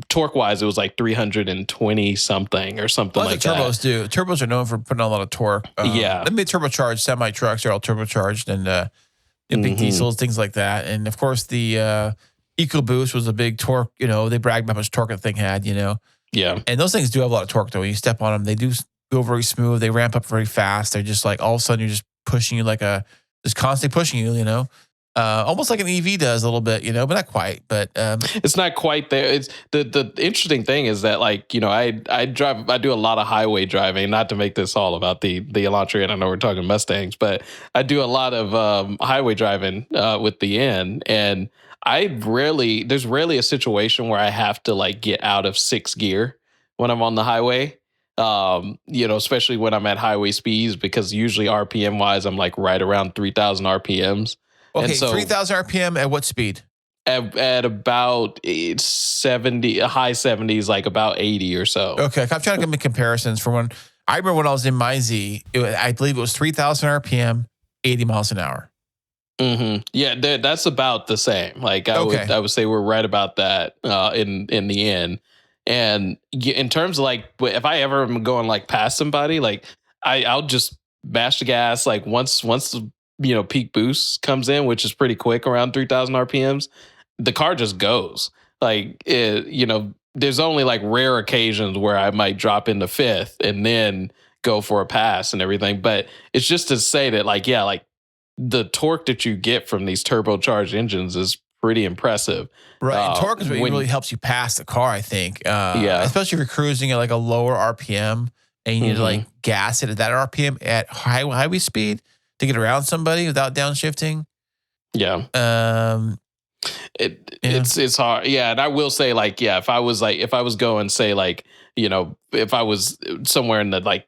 torque wise, it was like 320 something or something like that. Turbos do. Turbos are known for putting on a lot of torque. They made turbocharged semi trucks are all turbocharged and big diesels, things like that. And of course, the EcoBoost was a big torque. They bragged about how much torque the thing had. Yeah. And those things do have a lot of torque though. When you step on them, they do go very smooth. They ramp up very fast. They're just like all of a sudden you're just pushing you just constantly pushing you. Almost like an EV does a little bit, but not quite. But it's not quite there. It's the interesting thing is that like, I do a lot of highway driving, not to make this all about the Elantra, and I know we're talking Mustangs, but I do a lot of highway driving with the N, and there's rarely a situation where I have to like get out of 6th gear when I'm on the highway. Especially when I'm at highway speeds, because usually RPM wise, I'm like right around 3,000 RPMs. Okay, so 3,000 RPM at what speed? At about 70, high 70s, like about 80 or so. Okay, I'm trying to give me comparisons for when I remember when I was in my Z, I believe it was 3,000 RPM, 80 miles an hour. Mm-hmm. Yeah, that's about the same. Like I would say we're right about that in the end. And in terms of like, if I ever am going like past somebody, like I'll just bash the gas like once peak boost comes in, which is pretty quick around 3,000 RPMs, the car just goes. Like, there's only like rare occasions where I might drop into 5th and then go for a pass and everything. But it's just to say that like, the torque that you get from these turbocharged engines is pretty impressive. Right. And torque is what really helps you pass the car, I think. Especially if you're cruising at like a lower RPM and you need to like gas it at that RPM at highway speed to get around somebody without downshifting. Yeah. It's hard. Yeah. And I will say, like, if I was going, say, like, if I was somewhere in the like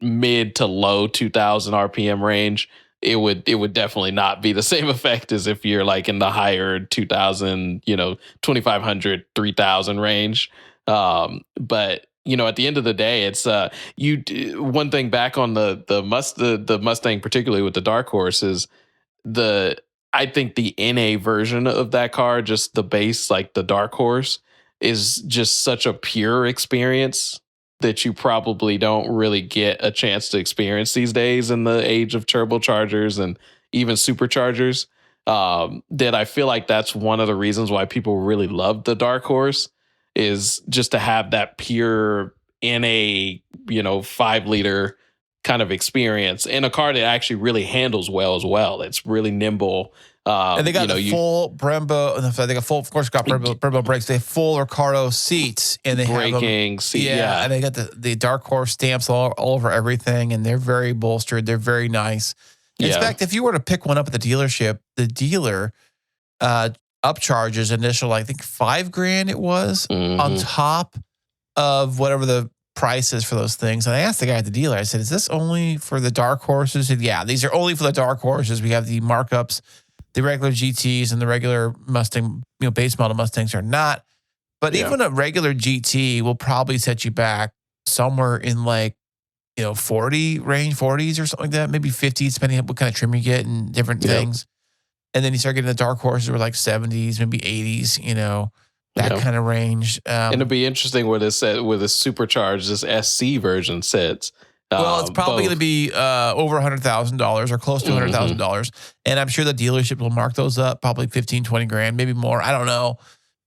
mid to low 2000 RPM range, it would definitely not be the same effect as if you're like in the higher 2000, 2500, 3000 range. But at the end of the day, it's one thing back on the Mustang, particularly with the Dark Horse, is I think the NA version of that car, just the base, like the Dark Horse, is just such a pure experience that you probably don't really get a chance to experience these days in the age of turbochargers and even superchargers. That I feel like that's one of the reasons why people really love the Dark Horse, is just to have that pure NA, 5-liter kind of experience in a car that actually really handles well as well. It's really nimble. And they got full Brembo. They got full, of course, got Brembo brakes. They have full Ricardo seats, and they braking seats. Yeah, and they got the Dark Horse stamps all over everything, and they're very bolstered. They're very nice. In fact, if you were to pick one up at the dealership, the dealer upcharges initial, I think $5,000 it was on top of whatever the price is for those things. And I asked the guy at the dealer, I said, "Is this only for the Dark Horses?" He said, "Yeah, these are only for the Dark Horses. We have the markups. The regular GTs and the regular Mustang, base model Mustangs are not. But even a regular GT will probably set you back somewhere in like, 40 range, 40s or something like that, maybe 50s, depending on what kind of trim you get and different things. And then you start getting the Dark Horses were like 70s, maybe 80s, that kind of range. And it'll be interesting where the Supercharged, this SC version sits. Well, it's probably going to be over $100,000 or close to $100,000. And I'm sure the dealership will mark those up probably 15, 20 grand, maybe more. I don't know.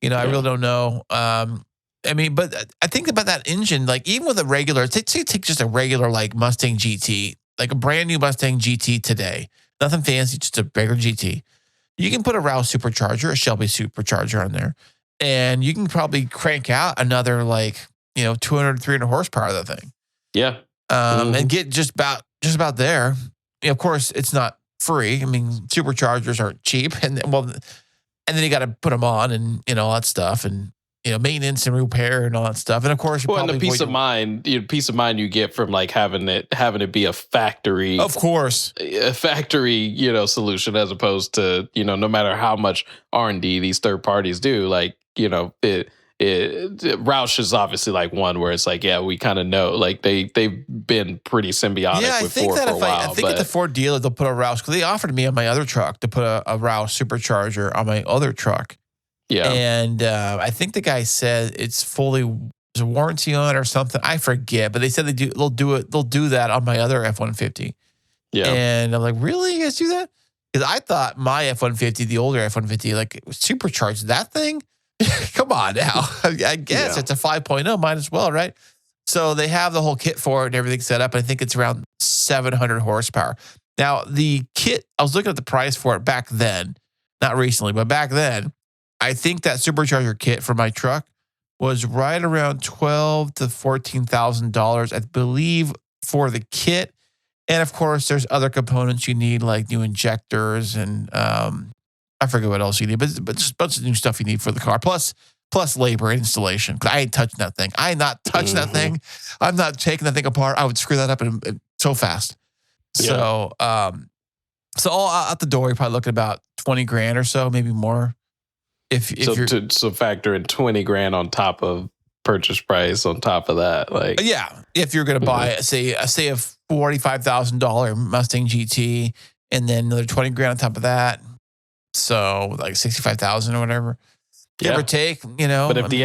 I really don't know. But I think about that engine, like even with a regular, take just a regular like Mustang GT, like a brand new Mustang GT today, nothing fancy, just a regular GT. You can put a Rouse supercharger, a Shelby supercharger on there, and you can probably crank out another 200, 300 horsepower of the thing. Yeah. And get just about there. Of course, it's not free. I mean, superchargers aren't cheap, and then you got to put them on and all that stuff, and maintenance and repair and all that stuff. And of course, and the peace of mind you get from like having it be a factory, of course, a factory solution, as opposed to no matter how much R&D these third parties do, like Roush is obviously like one where it's like, we kind of know, like they've been pretty symbiotic with Ford for a while. I think at the Ford dealer, they'll put a Roush, because they offered me on my other truck to put a Roush supercharger on my other truck. Yeah. And I think the guy said it's fully, there's a warranty on it or something. I forget, but they said they'll do that on my other F-150. Yeah. And I'm like, really? You guys do that? Because I thought my F-150, the older F-150, like it was supercharged. That thing? Come on now. I guess it's a 5.0, might as well, right? So they have the whole kit for it and everything set up. I think it's around 700 horsepower. Now, the kit, I was looking at the price for it back then, not recently, but back then, I think that supercharger kit for my truck was right around $12,000 to $14,000, I believe, for the kit. And of course, there's other components you need, like new injectors and I forget what else you need, but just a bunch of new stuff you need for the car, plus labor installation. Because I ain't touching that thing. I ain't not touching that thing. I'm not taking that thing apart. I would screw that up so fast. Yeah. So all out the door, you're probably looking about 20 grand or so, maybe more. If you're factor in 20 grand on top of purchase price on top of that, like if you're gonna buy say a $45,000 Mustang GT and then another 20 grand on top of that. So like 65,000 or whatever, give or take, But if the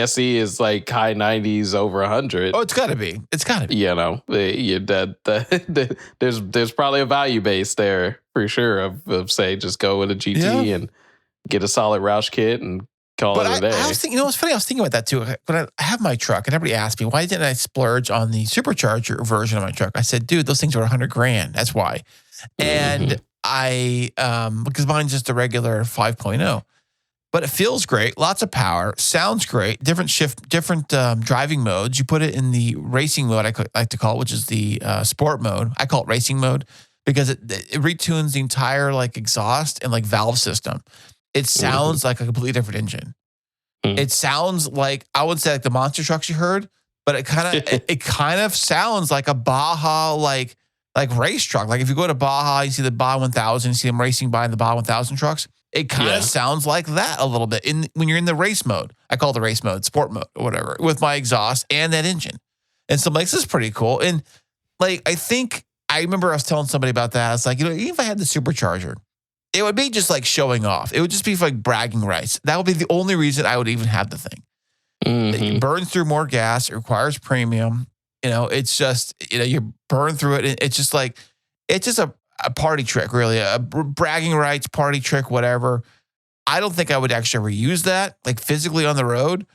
SE is like high 90s over 100, it's gotta be. It's gotta be. There's probably a value base there for sure of say just go with a GT and get a solid Roush kit and call it a day. I was thinking, it's funny. I was thinking about that too. When I have my truck, and everybody asked me, why didn't I splurge on the supercharger version of my truck? I said, dude, those things are 100 grand. That's why. And because mine's just a regular 5.0. But it feels great, lots of power, sounds great, different driving modes. You put it in the racing mode, I like to call it, which is the sport mode. I call it racing mode because it retunes the entire like exhaust and like valve system. It sounds like a completely different engine. It sounds like, I would say like the monster trucks you heard, but it kind of sounds like a Baja like race truck. Like if you go to Baja, you see the Baja 1000, you see them racing by in the Baja 1000 trucks. It kind of sounds like that a little bit when you're in the race mode. I call it the race mode, sport mode, or whatever, with my exhaust and that engine. And so I'm like, this is pretty cool. And like, I remember I was telling somebody about that. It's like, even if I had the supercharger, it would be just like showing off. It would just be for like bragging rights. That would be the only reason I would even have the thing. It burns through more gas. It requires premium. It's just, you burn through it. It's just like, it's just a party trick, really, a bragging rights party trick, whatever. I don't think I would actually ever use that, like physically on the road.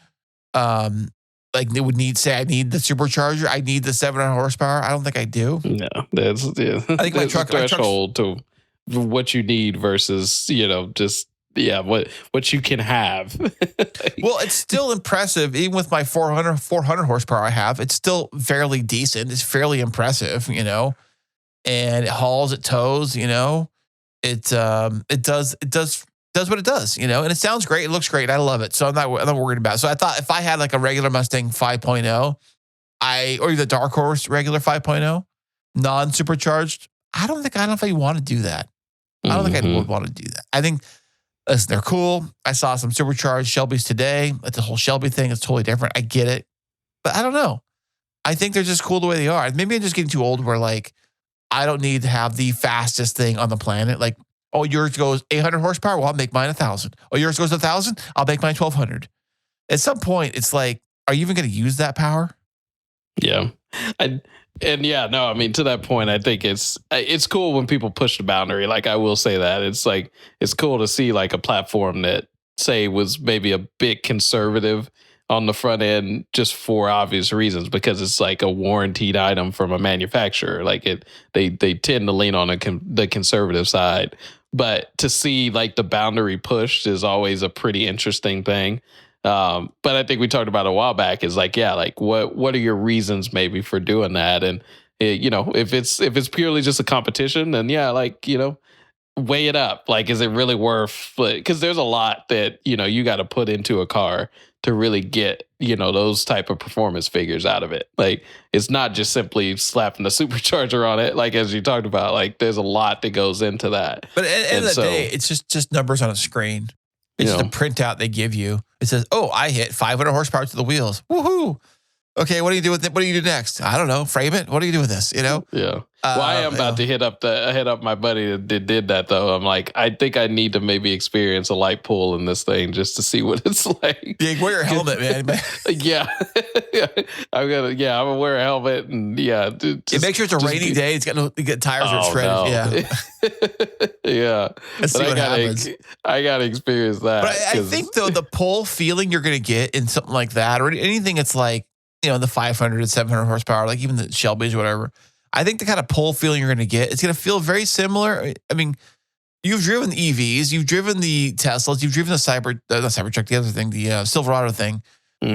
Like it would I need the supercharger. I need the 700 horsepower. I don't think I do. No, that's I think my truck threshold to what you need versus what you can have. Well, it's still impressive, even with my 400 horsepower I have. It's still fairly decent. It's fairly impressive, and it hauls, it tows, it does what it does, and it sounds great. It looks great. I love it. So I'm not worried about it. So I thought if I had like a regular Mustang 5.0, or even the Dark Horse regular 5.0, non-supercharged, I don't know if I want to do that. I don't think I would want to do that. I think, listen, they're cool. I saw some supercharged Shelbys today. It's a whole Shelby thing. It's totally different. I get it. But I don't know. I think they're just cool the way they are. Maybe I'm just getting too old where like, I don't need to have the fastest thing on the planet. Like, oh, yours goes 800 horsepower. Well, I'll make mine 1,000. Oh, yours goes 1,000. I'll make mine 1,200. At some point, it's like, are you even going to use that power? Yeah. To that point, I think it's cool when people push the boundary. Like, I will say that it's cool to see like a platform that say was maybe a bit conservative on the front end, just for obvious reasons, because it's like a warranted item from a manufacturer. Like they tend to lean on the conservative side, but to see like the boundary pushed is always a pretty interesting thing. But I think we talked about a while back is like, what are your reasons maybe for doing that? And if it's purely just a competition, then weigh it up. Like, is it really worth? Because there's a lot that you got to put into a car to really get those type of performance figures out of it. Like, it's not just simply slapping the supercharger on it. Like, as you talked about, like there's a lot that goes into that. But at the end of the day, it's just numbers on a screen. It's just a printout they give you. It says, "Oh, I hit 500 horsepower to the wheels. Woohoo! Okay, what do you do with it? What do you do next? I don't know. Frame it. What do you do with this? Yeah. Well, I am about to hit up my buddy that did that though. I'm like, I think I need to maybe experience a light pull in this thing just to see what it's like. Yeah, wear your helmet, man. Yeah. I'm gonna wear a helmet and make sure it's a rainy day. You get tires are shredded. No. Yeah. Yeah. Let's see what happens. I gotta experience that. But I think though the pull feeling you're gonna get in something like that, or anything that's like, the 500 and 700 horsepower, like even the Shelbys or whatever, I think the kind of pull feeling you're going to get, it's going to feel very similar. I mean, you've driven the EVs, you've driven the Teslas, you've driven the not Cybertruck, the other thing, the Silverado thing.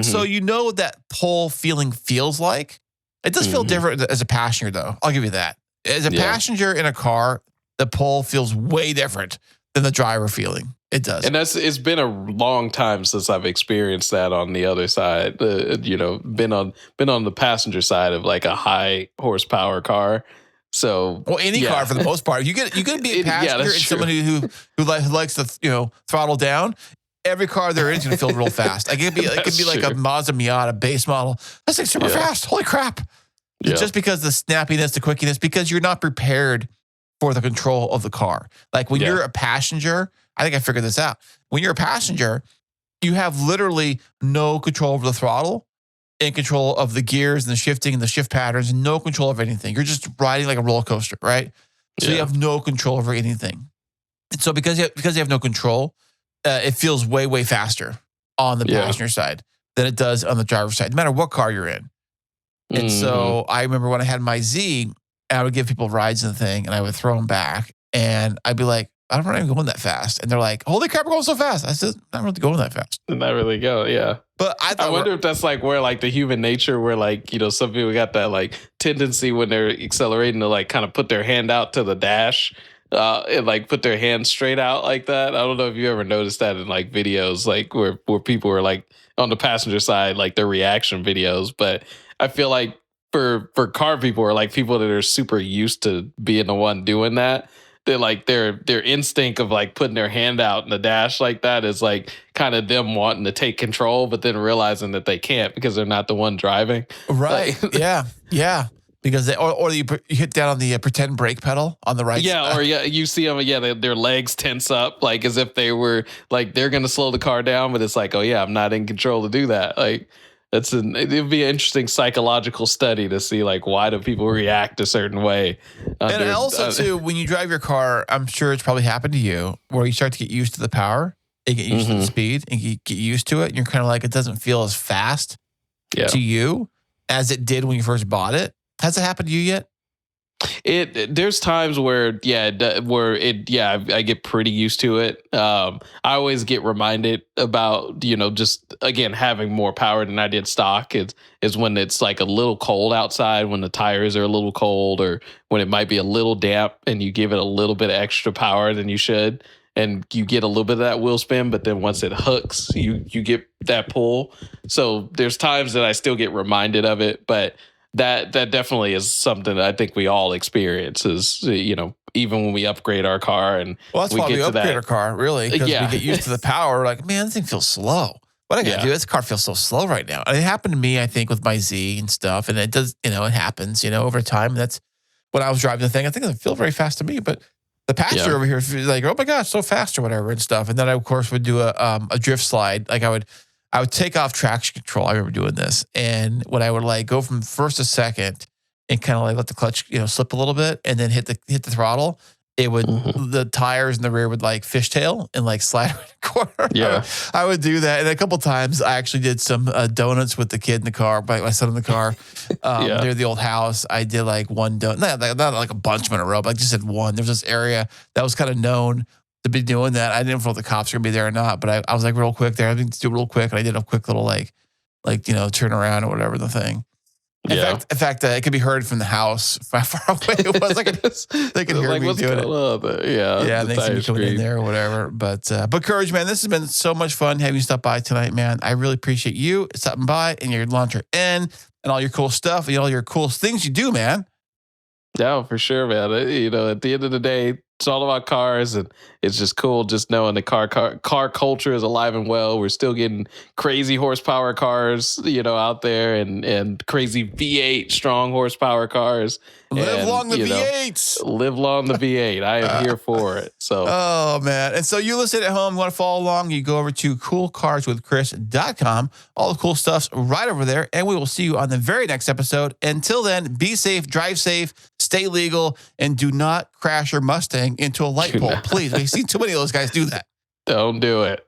So what that pull feeling feels like. It does feel different as a passenger, though. I'll give you that. As a passenger in a car, the pull feels way different than the driver feeling. It does. And it's been a long time since I've experienced that on the other side. Been on the passenger side of like a high horsepower car. So any car for the most part. You could be a passenger and someone who likes to throttle down. Every car they're in is going to feel real fast. Like it could be like a Mazda Miata base model. That's like super fast. Holy crap! Yeah. Just because the snappiness, the quickiness, because you're not prepared for the control of the car. Like when you're a passenger. I think I figured this out. When you're a passenger, you have literally no control over the throttle and control of the gears and the shifting and the shift patterns, and no control of anything. You're just riding like a roller coaster, right? So you have no control over anything. And so because you have no control, it feels way, way faster on the passenger side than it does on the driver's side, no matter what car you're in. And so I remember when I had my Z, And I would give people rides in the thing, and I would throw them back, and I'd be like, I'm not even going that fast. And they're like, holy crap, we're going so fast. I said, I'm not really going that fast. Not really go, yeah. But I wonder if that's like where like the human nature, where like, you know, some people got that like tendency when they're accelerating to like kind of put their hand out to the dash and like put their hand straight out like that. I don't know if you ever noticed that in like videos, like where people are like on the passenger side, like their reaction videos. But I feel like for car people, or like people that are super used to being the one doing that, they're like their instinct of like putting their hand out in the dash like that is like kind of them wanting to take control, but then realizing that they can't because they're not the one driving. Right. Like, yeah. Because they, or you hit down on the pretend brake pedal on the right side. Or you see them, their legs tense up like as if they were like they're going to slow the car down, but it's like, oh yeah, I'm not in control to do that. Like it'd be an interesting psychological study to see like why do people react a certain way. And also too, when you drive your car, I'm sure it's probably happened to you where you start to get used to the power, and get used to the speed, and you get used to it, and you're kind of like, it doesn't feel as fast to you as it did when you first bought it. Has it happened to you yet? There's times where I get pretty used to it. I always get reminded about, you know, just again having more power than I did stock is when it's like a little cold outside, when the tires are a little cold, or when it might be a little damp and you give it a little bit of extra power than you should, and you get a little bit of that wheel spin, but then once it hooks, you get that pull. So there's times that I still get reminded of it, but that definitely is something that I think we all experience, is, you know, even when we upgrade our car, and that's why we upgrade our car, really, because we get used to the power. We're like, man, this thing feels slow. What I gotta do? This car feels so slow right now. And it happened to me, I think, with my Z and stuff. And it does, you know, it happens, you know, over time. That's when I was driving the thing. I think it doesn't feel very fast to me, but the passenger over here feels like, oh my gosh, so fast or whatever and stuff. And then I, of course, would do a drift slide. Like I would take off traction control. I remember doing this. And when I would like go from first to second and kind of like let the clutch, you know, slip a little bit and then hit the throttle, it would, the tires in the rear would like fishtail and like slide around the corner. Yeah. I would do that. And a couple times I actually did some donuts with the kid in the car, my son in the car, near the old house. I did like one donut, not like a bunch of them in a row, but I just did one. There was this area that was kind of known to be doing that. I didn't know if the cops were gonna be there or not, but I was like real quick there. I think to do real quick, and I did a quick little like you know, turn around or whatever the thing. In fact, it could be heard from the house how far away it was. They could hear like, me doing it. Yeah, they see me coming in there or whatever. But Courage, man, this has been so much fun having you stop by tonight, man. I really appreciate you stopping by and your Elantra N and all your cool stuff and all your cool things you do, man. Yeah, for sure, man. You know, at the end of the day, it's all about cars, and it's just cool just knowing the car culture is alive and well. We're still getting crazy horsepower cars, you know, out there, and crazy V8 strong horsepower cars. Live long the V8s. Live long the V8. I am here for it. So, oh man. And so you listen at home, you want to follow along, you go over to coolcarswithchris.com. All the cool stuff's right over there. And we will see you on the very next episode. Until then, be safe, drive safe, stay legal, and do not crash your Mustang into a light pole. Please. We've seen too many of those guys do that. Don't do it.